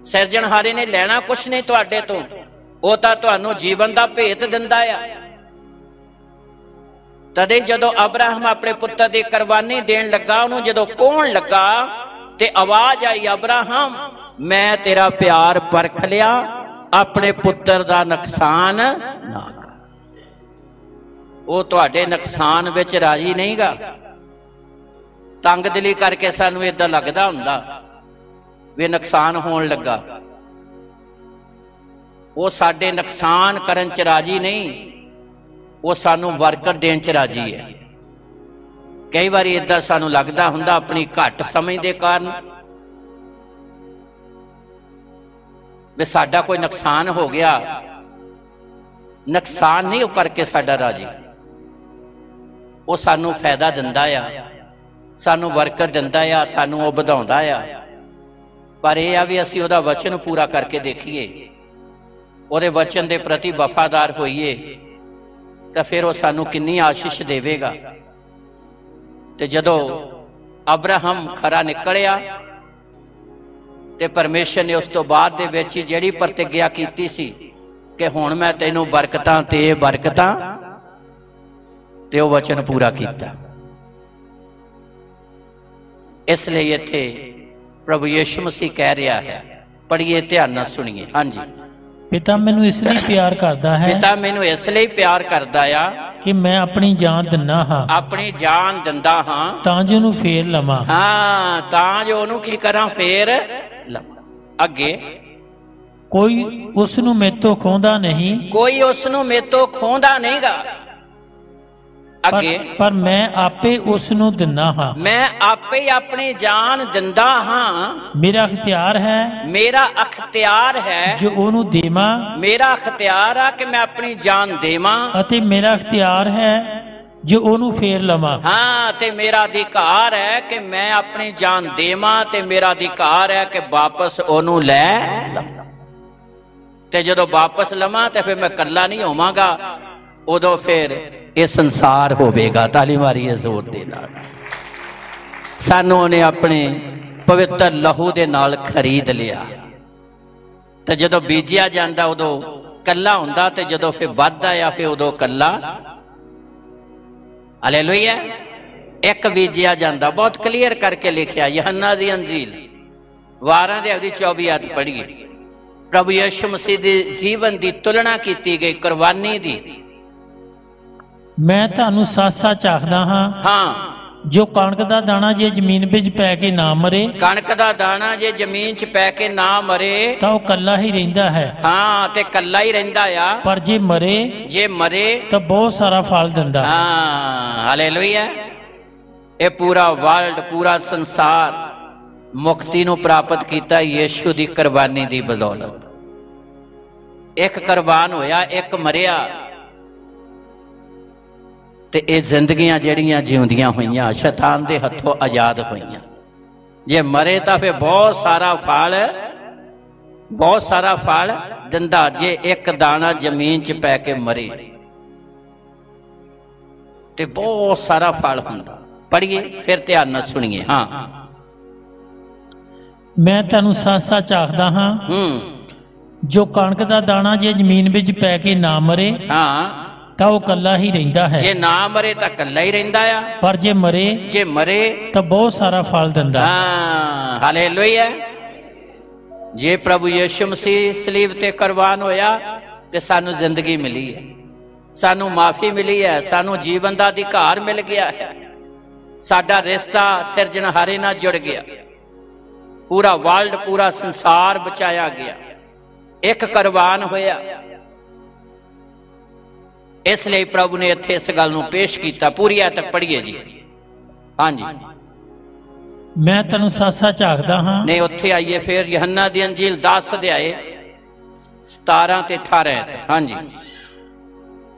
सिरजणहारे ने लेना कुछ नहीं तुहाडे तो, वो तो तुहानू जीवन का भेत दिंदा आ। तदे जदों अब्राहम अपने पुत्र की कुर्बानी देन लगा, उन्होंने जदों कोहण लगा ते आवाज आई, अब्राहम मैं तेरा प्यार परख लिया, अपने पुत्र का नुकसान ना कर। वो तुहाडे नुकसान विच राजी नहीं गा। तंग दिली करके सानू इदां लगदा हुंदा भी नुकसान होण लगा। वो साडे नुकसान करन च राजी नहीं, वो सानू बरकत देण च राजी है। कई बार इदां सानू लगदा हुंदा अपनी घट समझ दे कारण भी साडा कोई नुकसान हो गया। नुकसान नहीं वो करके साडा राजी। ਉਹ ਸਾਨੂੰ ਫਾਇਦਾ ਦਿੰਦਾ ਆ, ਸਾਨੂੰ ਬਰਕਤ ਦਿੰਦਾ ਆ, ਸਾਨੂੰ ਉਹ ਵਧਾਉਂਦਾ ਆ। ਪਰ ਇਹ ਆ ਵੀ ਅਸੀਂ ਉਹਦਾ ਵਚਨ ਪੂਰਾ ਕਰਕੇ ਦੇਖੀਏ, ਉਹਦੇ ਵਚਨ ਦੇ ਪ੍ਰਤੀ ਵਫਾਦਾਰ ਹੋਈਏ, ਤਾਂ ਫਿਰ ਉਹ ਸਾਨੂੰ ਕਿੰਨੀ ਆਸ਼ੀਸ਼ ਦੇਵੇਗਾ। ਤੇ ਜਦੋਂ ਅਬਰਾਹਮ ਖਰਾ ਨਿਕਲਿਆ ਤੇ ਪਰਮੇਸ਼ਰ ਨੇ ਉਸ ਤੋਂ ਬਾਅਦ ਦੇ ਵਿੱਚ ਜਿਹੜੀ ਪ੍ਰਤਿਗਿਆ ਕੀਤੀ ਸੀ ਕਿ ਹੁਣ ਮੈਂ ਤੈਨੂੰ ਬਰਕਤਾਂ ਤੇ ਬਰਕਤਾਂ, ਤੇ ਉਹ ਵਚਨ ਪੂਰਾ ਕੀਤਾ। ਇਸ ਲਈ ਇੱਥੇ ਪ੍ਰਭੂ ਯਿਸੂ ਮਸੀਹ ਕਹਿ ਰਿਹਾ ਹੈ, ਪੜ੍ਹੀਏ, ਧਿਆਨ ਨਾਲ ਸੁਣੀਏ। ਹਾਂਜੀ, ਪਿਤਾ ਮੈਨੂੰ ਇਸ ਲਈ ਪਿਆਰ ਕਰਦਾ ਹੈ, ਪਿਤਾ ਮੈਨੂੰ ਇਸ ਲਈ ਪਿਆਰ ਕਰਦਾ ਆ ਕਿ ਮੈਂ ਆਪਣੀ ਜਾਨ ਦਿੰਦਾ ਹਾਂ, ਆਪਣੀ ਜਾਨ ਦਿੰਦਾ ਹਾਂ, ਤਾਂ ਜੋ ਉਹਨੂੰ ਫੇਰ ਲਵਾਂ। ਹਾਂ, ਤਾਂ ਜੋ ਉਹਨੂੰ ਕੀ ਕਰਾਂ, ਫੇਰ ਲਵਾਂ। ਅੱਗੇ, ਕੋਈ ਉਸ ਨੂੰ ਮੇਤੋਂ ਖੋਹਦਾ ਨਹੀਂ, ਕੋਈ ਉਸ ਨੂੰ ਮੇਤੋਂ ਖੋਹਦਾ ਨਹੀਂਗਾ। ਅੱਗੇ, ਪਰ ਮੈਂ ਆਪੇ ਉਸ ਨੂੰ ਦਿੰਦਾ ਹਾਂ, ਮੈਂ ਆਪੇ ਆਪਣੀ ਜਾਨ ਦਿੰਦਾ ਹਾਂ। ਮੇਰਾ ਅਖਤਿਆਰ ਹੈ, ਮੇਰਾ ਅਖਤਿਆਰ ਹੈ ਜੋ ਉਹਨੂੰ ਦੇਵਾਂ, ਮੇਰਾ ਅਖਤਿਆਰ ਆ ਕਿ ਮੈਂ ਆਪਣੀ ਜਾਨ ਦੇਵਾਂ, ਅਤੇ ਮੇਰਾ ਅਖਤਿਆਰ ਹੈ ਜੋ ਉਹਨੂੰ ਫੇਰ ਲਵਾਂ। ਹਾਂ, ਤੇ ਮੇਰਾ ਅਧਿਕਾਰ ਹੈ ਕਿ ਮੈਂ ਆਪਣੀ ਜਾਨ ਦੇਵਾਂ, ਤੇ ਮੇਰਾ ਅਧਿਕਾਰ ਹੈ ਕਿ ਵਾਪਸ ਉਹਨੂੰ ਲੈ ਲਵਾਂ। ਤੇ ਜਦੋਂ ਵਾਪਸ ਲਵਾਂ ਤੇ ਫਿਰ ਮੈਂ ਇਕੱਲਾ ਨਹੀਂ ਹੋਵਾਂਗਾ, ਉਦੋਂ ਫਿਰ ਇਹ ਸੰਸਾਰ ਹੋਵੇਗਾ। ਤਾਲੀ ਮਾਰੀਏ ਜ਼ੋਰ ਦੇ ਨਾਲ। ਸਾਨੂੰ ਉਹਨੇ ਆਪਣੇ ਪਵਿੱਤਰ ਲਹੂ ਦੇ ਨਾਲ ਖਰੀਦ ਲਿਆ। ਤੇ ਜਦੋਂ ਬੀਜਿਆ ਜਾਂਦਾ ਉਦੋਂ ਕੱਲਾ ਹੁੰਦਾ, ਤੇ ਜਦੋਂ ਫਿਰ ਵੱਧਦਾ ਆ ਫਿਰ ਉਦੋਂ ਕੱਲਾ। ਹਾਲੇਲੂਇਆ। ਇੱਕ ਬੀਜਿਆ ਜਾਂਦਾ, ਬਹੁਤ ਕਲੀਅਰ ਕਰਕੇ ਲਿਖਿਆ ਯਹੰਨਾ ਦੀ ਅੰਜੀਲ 12 ਦੇ ਅਧਿਆਇ 24 ਆਇਤ ਪੜ੍ਹੀਏ। ਪ੍ਰਭੂ ਯਿਸੂ ਮਸੀਹ ਦੇ ਜੀਵਨ ਦੀ ਤੁਲਨਾ ਕੀਤੀ ਗਈ ਕੁਰਬਾਨੀ ਦੀ। ਮੈਂ ਤੁਹਾਨੂੰ ਸੱਚ-ਸੱਚ ਆਖਦਾ ਹਾਂ, ਹਾਂ, ਜੋ ਕਣਕ ਦਾ ਦਾਣਾ ਜੇ ਜ਼ਮੀਨ ਵਿੱਚ ਪੈ ਕੇ ਨਾ ਮਰੇ, ਕਣਕ ਦਾ ਦਾਣਾ ਜੇ ਜ਼ਮੀਨ 'ਚ ਪੈ ਕੇ ਨਾ ਮਰੇ, ਤਾਂ ਉਹ ਕੱਲਾ ਹੀ ਰਹਿੰਦਾ ਹੈ। ਹਾਂ, ਤੇ ਕੱਲਾ ਹੀ ਰਹਿੰਦਾ ਆ। ਪਰ ਜੇ ਮਰੇ ਤਾਂ ਬਹੁਤ ਸਾਰਾ ਫਲ ਦਿੰਦਾ। ਹਾਂ, ਹਾਲੇਲੂਇਆ। ਇਹ ਪੂਰਾ ਵਰਲਡ, ਪੂਰਾ ਸੰਸਾਰ ਮੁਕਤੀ ਨੂੰ ਪ੍ਰਾਪਤ ਕੀਤਾ ਯਿਸੂ ਦੀ ਕੁਰਬਾਨੀ ਦੀ ਬਦੌਲਤ। ਇੱਕ ਕੁਰਬਾਨ ਹੋਇਆ, ਇੱਕ ਮਰਿਆ, ਤੇ ਇਹ ਜ਼ਿੰਦਗੀਆਂ ਜਿਹੜੀਆਂ ਜਿਉਂਦੀਆਂ ਹੋਈਆਂ ਸ਼ੈਤਾਨ ਦੇ ਹੱਥੋਂ ਆਜ਼ਾਦ ਹੋਈਆਂ। ਜੇ ਮਰੇ ਤਾਂ ਫਿਰ ਬਹੁਤ ਸਾਰਾ ਫਲ ਦਿੰਦਾ। ਜੇ ਇੱਕ ਦਾਣਾ ਜ਼ਮੀਨ 'ਚ ਪੈ ਕੇ ਮਰੇ ਤੇ ਬਹੁਤ ਸਾਰਾ ਫਲ ਹੁੰਦਾ। ਪੜ੍ਹੀਏ, ਫਿਰ ਧਿਆਨ ਨਾਲ ਸੁਣੀਏ। ਹਾਂ, ਮੈਂ ਤੁਹਾਨੂੰ ਸੱਚ-ਸੱਚ ਆਖਦਾ ਹਾਂ, ਜੋ ਕਣਕ ਦਾ ਦਾਣਾ ਜੇ ਜ਼ਮੀਨ ਵਿੱਚ ਪੈ ਕੇ ਨਾ ਮਰੇ, ਹਾਂ, ਤਾਂ ਉਹ ਕੱਲਾ ਹੀ ਰਹਿੰਦਾ ਹੈ। ਜੇ ਨਾ ਮਰੇ ਤਾਂ ਕੱਲਾ ਹੀ ਰਹਿੰਦਾ ਆ। ਪਰ ਜੇ ਮਰੇ ਤਾਂ ਬਹੁਤ ਸਾਰਾ ਫਲ ਦਿੰਦਾ। ਹਾਂ, ਹਾਲੇਲੂਇਆ। ਜੇ ਪ੍ਰਭੂ ਯਿਸੂ ਮਸੀਹ ਸਲੀਬ ਤੇ ਕੁਰਬਾਨ ਹੋਇਆ ਤੇ ਸਾਨੂੰ ਜ਼ਿੰਦਗੀ ਮਿਲੀ ਹੈ, ਸਾਨੂੰ ਮਾਫੀ ਮਿਲੀ ਹੈ, ਸਾਨੂੰ ਜੀਵਨ ਦਾ ਅਧਿਕਾਰ ਮਿਲ ਗਿਆ ਹੈ, ਸਾਡਾ ਰਿਸ਼ਤਾ ਸਿਰਜਣਹਾਰੇ ਨਾਲ ਜੁੜ ਗਿਆ, ਪੂਰਾ ਵਰਲਡ, ਪੂਰਾ ਸੰਸਾਰ ਬਚਾਇਆ ਗਿਆ, ਇੱਕ ਕੁਰਬਾਨ ਹੋਇਆ। ਇਸ ਲਈ ਪ੍ਰਭੂ ਨੇ ਇੱਥੇ ਇਸ ਗੱਲ ਨੂੰ ਪੇਸ਼ ਕੀਤਾ। ਪੂਰੀ ਆਇਤ ਪੜ੍ਹੀਏ ਜੀ। ਹਾਂਜੀ, ਮੈਂ ਤੈਨੂੰ ਸੱਚ-ਸੱਚ ਆਖਦਾ ਹਾਂ। ਨਹੀਂ, ਉੱਥੇ ਆਈਏ ਫਿਰ ਯਹੰਨਾ ਦੀ ਅੰਜੀਲ 10 ਅਧਿਆਏ 17 ਤੇ 18। ਹਾਂਜੀ,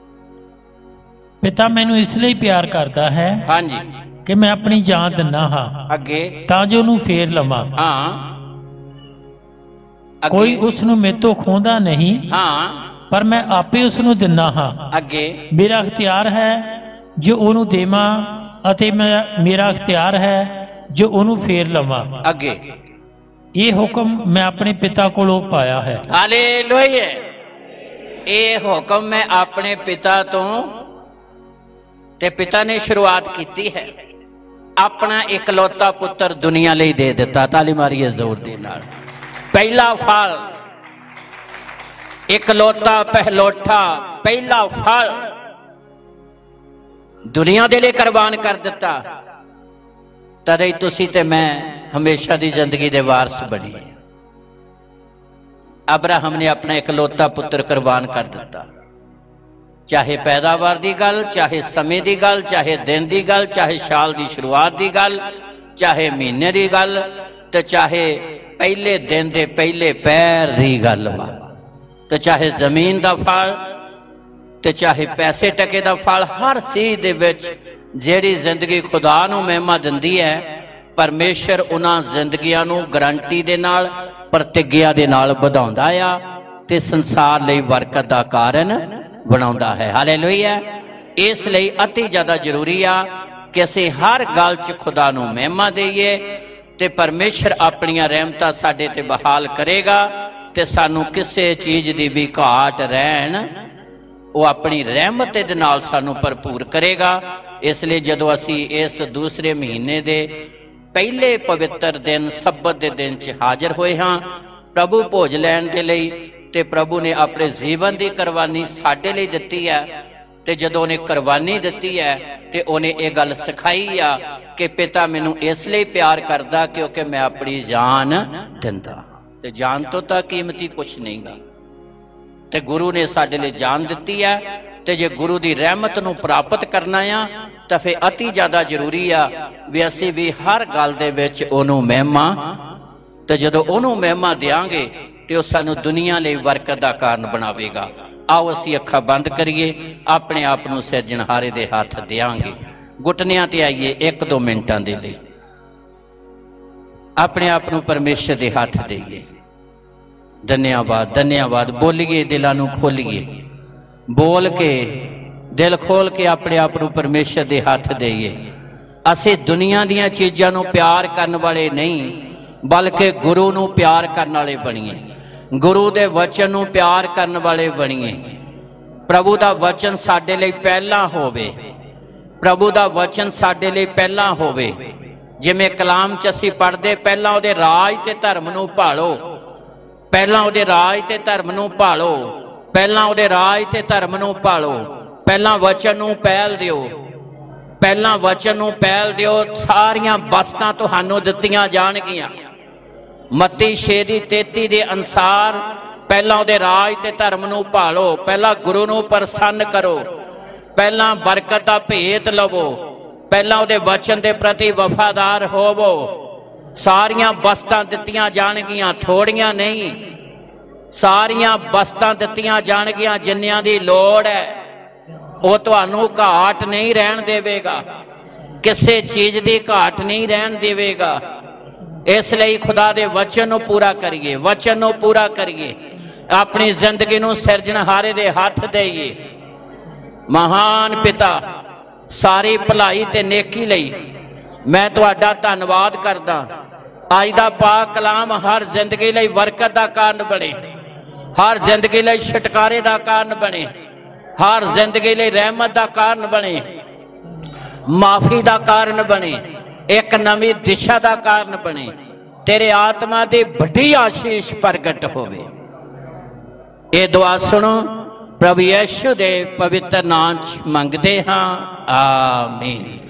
ਪਿਤਾ ਮੈਨੂੰ ਇਸ ਲਈ ਪਿਆਰ ਕਰਦਾ ਹੈ, ਹਾਂਜੀ, ਕਿ ਮੈਂ ਆਪਣੀ ਜਾਨ ਦਿੰਦਾ ਹਾਂ, ਅੱਗੇ, ਤਾਂ ਜੋ ਉਹਨੂੰ ਫੇਰ ਲਵਾਂ। ਹਾਂ, ਕੋਈ ਉਸ ਨੂੰ ਮੇਤੋਂ ਖੋਹਦਾ ਨਹੀਂ, ਹਾਂ, ਪਰ ਮੈਂ ਆਪੇ ਉਸ ਨੂੰ ਦਿੰਦਾ ਹਾਂ। ਅੱਗੇ, ਮੇਰਾ ਅਖਤਿਆਰ ਹੈ ਜੋ ਉਹਨੂੰ ਦੇਵਾਂ, ਅਤੇ ਮੇਰਾ ਅਖਤਿਆਰ ਹੈ ਜੋ ਉਹਨੂੰ ਫੇਰ ਲਵਾਂ। ਅੱਗੇ, ਇਹ ਹੁਕਮ ਮੈਂ ਆਪਣੇ ਪਿਤਾ ਕੋਲੋਂ ਪਾਇਆ ਹੈ। ਹਾਲੇਲੂਇਆ। ਇਹ ਹੁਕਮ ਮੈਂ ਆਪਣੇ ਪਿਤਾ ਤੋਂ, ਤੇ ਪਿਤਾ ਨੇ ਸ਼ੁਰੂਆਤ ਕੀਤੀ ਹੈ, ਆਪਣਾ ਇਕਲੌਤਾ ਪੁੱਤਰ ਦੁਨੀਆ ਲਈ ਦੇ ਦਿੱਤਾ। ਤਾਲੀ ਮਾਰੀਏ ਜ਼ੋਰ ਦੇ ਨਾਲ। ਪਹਿਲਾ ਫਲ, ਇਕਲੌਤਾ, ਪਹਿਲੋਠਾ, ਪਹਿਲਾ ਫਲ ਦੁਨੀਆ ਦੇ ਲਈ ਕੁਰਬਾਨ ਕਰ ਦਿੱਤਾ। ਤਦੇ ਤੁਸੀਂ ਤੇ ਮੈਂ ਹਮੇਸ਼ਾ ਦੀ ਜ਼ਿੰਦਗੀ ਦੇ ਵਾਰਸ ਬਣੀ। ਅਬਰਾਹਮ ਨੇ ਆਪਣਾ ਇਕਲੌਤਾ ਪੁੱਤਰ ਕੁਰਬਾਨ ਕਰ ਦਿੱਤਾ। ਚਾਹੇ ਪੈਦਾਵਾਰ ਦੀ ਗੱਲ, ਚਾਹੇ ਸਮੇਂ ਦੀ ਗੱਲ, ਚਾਹੇ ਦਿਨ ਦੀ ਗੱਲ, ਚਾਹੇ ਸਾਲ ਦੀ ਸ਼ੁਰੂਆਤ ਦੀ ਗੱਲ, ਚਾਹੇ ਮਹੀਨੇ ਦੀ ਗੱਲ, ਤੇ ਚਾਹੇ ਪਹਿਲੇ ਦਿਨ ਦੇ ਪਹਿਲੇ ਪੈਰ ਦੀ ਗੱਲ ਵਾ, ਤੇ ਚਾਹੇ ਜ਼ਮੀਨ ਦਾ ਫਲ, ਤੇ ਚਾਹੇ ਪੈਸੇ ਟਕੇ ਦਾ ਫਲ, ਹਰ ਚੀਜ਼ ਦੇ ਵਿੱਚ ਜਿਹੜੀ ਜ਼ਿੰਦਗੀ ਖੁਦਾ ਨੂੰ ਮਹਿਮਾ ਦਿੰਦੀ ਹੈ, ਪਰਮੇਸ਼ਰ ਉਹਨਾਂ ਜ਼ਿੰਦਗੀਆਂ ਨੂੰ ਗਰੰਟੀ ਦੇ ਨਾਲ, ਪ੍ਰਤਿਗਿਆ ਦੇ ਨਾਲ ਵਧਾਉਂਦਾ ਆ ਤੇ ਸੰਸਾਰ ਲਈ ਬਰਕਤ ਦਾ ਕਾਰਨ ਬਣਾਉਂਦਾ ਹੈ। ਹਾਲੇਲੂਇਆ। ਇਸ ਲਈ ਅਤੀ ਜ਼ਿਆਦਾ ਜ਼ਰੂਰੀ ਆ ਕਿ ਅਸੀਂ ਹਰ ਗੱਲ 'ਚ ਖੁਦਾ ਨੂੰ ਮਹਿਮਾ ਦੇਈਏ ਤੇ ਪਰਮੇਸ਼ਰ ਆਪਣੀਆਂ ਰਹਿਮਤਾਂ ਸਾਡੇ ਤੇ ਬਹਾਲ ਕਰੇਗਾ ਤੇ ਸਾਨੂੰ ਕਿਸੇ ਚੀਜ਼ ਦੀ ਵੀ ਘਾਟ ਰਹਿਣ ਉਹ ਆਪਣੀ ਰਹਿਮਤ ਦੇ ਨਾਲ ਸਾਨੂੰ ਭਰਪੂਰ ਕਰੇਗਾ। ਇਸ ਲਈ ਜਦੋਂ ਅਸੀਂ ਇਸ ਦੂਸਰੇ ਮਹੀਨੇ ਦੇ ਪਹਿਲੇ ਪਵਿੱਤਰ ਦਿਨ ਸਬਤ ਦੇ ਦਿਨ 'ਚ ਹਾਜ਼ਰ ਹੋਏ ਹਾਂ ਪ੍ਰਭੂ ਭੋਜ ਲੈਣ ਦੇ ਲਈ, ਤੇ ਪ੍ਰਭੂ ਨੇ ਆਪਣੇ ਜੀਵਨ ਦੀ ਕੁਰਬਾਨੀ ਸਾਡੇ ਲਈ ਦਿੱਤੀ ਹੈ, ਤੇ ਜਦੋਂ ਉਹਨੇ ਕੁਰਬਾਨੀ ਦਿੱਤੀ ਹੈ ਤੇ ਉਹਨੇ ਇਹ ਗੱਲ ਸਿਖਾਈ ਆ ਕਿ ਪਿਤਾ ਮੈਨੂੰ ਇਸ ਲਈ ਪਿਆਰ ਕਰਦਾ ਕਿਉਂਕਿ ਮੈਂ ਆਪਣੀ ਜਾਨ ਦਿੰਦਾ, ਤੇ ਜਾਨ ਤੋਂ ਤਾਂ ਕੀਮਤੀ ਕੁਛ ਨਹੀਂਗਾ। ਤੇ ਗੁਰੂ ਨੇ ਸਾਡੇ ਲਈ ਜਾਨ ਦਿੱਤੀ ਹੈ, ਤੇ ਜੇ ਗੁਰੂ ਦੀ ਰਹਿਮਤ ਨੂੰ ਪ੍ਰਾਪਤ ਕਰਨਾ ਆ ਤਾਂ ਫਿਰ ਅਤੀ ਜ਼ਿਆਦਾ ਜ਼ਰੂਰੀ ਆ ਵੀ ਅਸੀਂ ਵੀ ਹਰ ਗੱਲ ਦੇ ਵਿੱਚ ਉਹਨੂੰ ਮਹਿਮਾ, ਤੇ ਜਦੋਂ ਉਹਨੂੰ ਮਹਿਮਾ ਦਿਆਂਗੇ ਤੇ ਉਹ ਸਾਨੂੰ ਦੁਨੀਆ ਲਈ ਬਰਕਤ ਦਾ ਕਾਰਨ ਬਣਾਵੇਗਾ। ਆਓ ਅਸੀਂ ਅੱਖਾਂ ਬੰਦ ਕਰੀਏ, ਆਪਣੇ ਆਪ ਨੂੰ ਸਿਰਜਣਹਾਰੇ ਦੇ ਹੱਥ ਦਿਆਂਗੇ, ਘੁਟਨਿਆਂ ਤੇ ਆਈਏ 1-2 ਮਿੰਟਾਂ ਦੇ ਲਈ, ਆਪਣੇ ਆਪ ਨੂੰ ਪਰਮੇਸ਼ਰ ਦੇ ਹੱਥ ਦੇਈਏ। ਧੰਨਵਾਦ, ਧੰਨਵਾਦ। ਬੋਲੀਏ, ਦਿਲਾਂ ਨੂੰ ਖੋਲੀਏ, ਬੋਲ ਕੇ ਦਿਲ ਖੋਲ ਕੇ ਆਪਣੇ ਆਪ ਨੂੰ ਪਰਮੇਸ਼ਰ ਦੇ ਹੱਥ ਦੇਈਏ। ਅਸੀਂ ਦੁਨੀਆ ਦੀਆਂ ਚੀਜ਼ਾਂ ਨੂੰ ਪਿਆਰ ਕਰਨ ਵਾਲੇ ਨਹੀਂ, ਬਲਕਿ ਗੁਰੂ ਨੂੰ ਪਿਆਰ ਕਰਨ ਵਾਲੇ ਬਣੀਏ, ਗੁਰੂ ਦੇ ਵਚਨ ਨੂੰ ਪਿਆਰ ਕਰਨ ਵਾਲੇ ਬਣੀਏ। ਪ੍ਰਭੂ ਦਾ ਵਚਨ ਸਾਡੇ ਲਈ ਪਹਿਲਾਂ ਹੋਵੇ, ਪ੍ਰਭੂ ਦਾ ਵਚਨ ਸਾਡੇ ਲਈ ਪਹਿਲਾਂ ਹੋਵੇ। ਜਿਵੇਂ ਕਲਾਮ 'ਚ ਅਸੀਂ ਪੜ੍ਹਦੇ, ਪਹਿਲਾਂ ਉਹਦੇ ਰਾਜ ਤੇ ਧਰਮ ਨੂੰ ਭਾਲੋ, ਪਹਿਲਾਂ ਉਹਦੇ ਰਾਜ ਤੇ ਧਰਮ ਨੂੰ ਭਾਲੋ, ਪਹਿਲਾਂ ਉਹਦੇ ਰਾਜ ਤੇ ਧਰਮ ਨੂੰ ਭਾਲੋ, ਪਹਿਲਾਂ ਵਚਨ ਨੂੰ ਪਹਿਲ ਦਿਓ, ਪਹਿਲਾਂ ਵਚਨ ਨੂੰ ਪਹਿਲ ਦਿਓ, ਸਾਰੀਆਂ ਬਸਤਾਂ ਤੁਹਾਨੂੰ ਦਿੱਤੀਆਂ ਜਾਣਗੀਆਂ। ਮੱਤੀ 6:33 ਦੇ ਅਨੁਸਾਰ ਪਹਿਲਾਂ ਉਹਦੇ ਰਾਜ ਤੇ ਧਰਮ ਨੂੰ ਭਾਲੋ, ਪਹਿਲਾਂ ਗੁਰੂ ਨੂੰ ਪ੍ਰਸੰਨ ਕਰੋ, ਪਹਿਲਾਂ ਬਰਕਤ ਦਾ ਭੇਤ ਲਵੋ, ਪਹਿਲਾਂ ਉਹਦੇ ਵਚਨ ਦੇ ਪ੍ਰਤੀ ਵਫਾਦਾਰ ਹੋਵੋ, ਸਾਰੀਆਂ ਬਸਤਾਂ ਦਿੱਤੀਆਂ ਜਾਣਗੀਆਂ, ਥੋੜੀਆਂ ਨਹੀਂ, ਸਾਰੀਆਂ ਬਸਤਾਂ ਦਿੱਤੀਆਂ ਜਾਣਗੀਆਂ। ਜਿੰਨਿਆਂ ਦੀ ਲੋੜ ਹੈ ਉਹ ਤੁਹਾਨੂੰ ਘਾਟ ਨਹੀਂ ਰਹਿਣ ਦੇਵੇਗਾ, ਕਿਸੇ ਚੀਜ਼ ਦੀ ਘਾਟ ਨਹੀਂ ਰਹਿਣ ਦੇਵੇਗਾ। ਇਸ ਲਈ ਖੁਦਾ ਦੇ ਵਚਨ ਨੂੰ ਪੂਰਾ ਕਰੀਏ, ਵਚਨ ਨੂੰ ਪੂਰਾ ਕਰੀਏ, ਆਪਣੀ ਜ਼ਿੰਦਗੀ ਨੂੰ ਸਿਰਜਣਹਾਰੇ ਦੇ ਹੱਥ ਦੇਈਏ। ਮਹਾਨ ਪਿਤਾ, ਸਾਰੀ ਭਲਾਈ ਤੇ ਨੇਕੀ ਲਈ ਮੈਂ ਤੁਹਾਡਾ ਧੰਨਵਾਦ ਕਰਦਾ। ਅੱਜ ਦਾ ਪਾਕ ਕਲਾਮ ਹਰ ਜ਼ਿੰਦਗੀ ਲਈ ਬਰਕਤ ਦਾ ਕਾਰਨ ਬਣੇ, ਹਰ ਜ਼ਿੰਦਗੀ ਲਈ ਛੁਟਕਾਰੇ ਦਾ ਕਾਰਨ ਬਣੇ, ਹਰ ਜ਼ਿੰਦਗੀ ਲਈ ਰਹਿਮਤ ਦਾ ਕਾਰਨ ਬਣੇ, ਮਾਫੀ ਦਾ ਕਾਰਨ ਬਣੇ, ਇੱਕ ਨਵੀਂ ਦਿਸ਼ਾ ਦਾ ਕਾਰਨ ਬਣੇ। ਤੇਰੇ ਆਤਮਾ ਦੀ ਵੱਡੀ ਆਸ਼ੀਸ਼ ਪ੍ਰਗਟ ਹੋਵੇ। ਇਹ ਦੁਆ ਸੁਣੋ, ਪ੍ਰਭੂ ਯਿਸੂ ਦੇ ਪਵਿੱਤਰ ਨਾਮ 'ਚ ਮੰਗਦੇ ਹਾਂ, ਆਮੀਨ।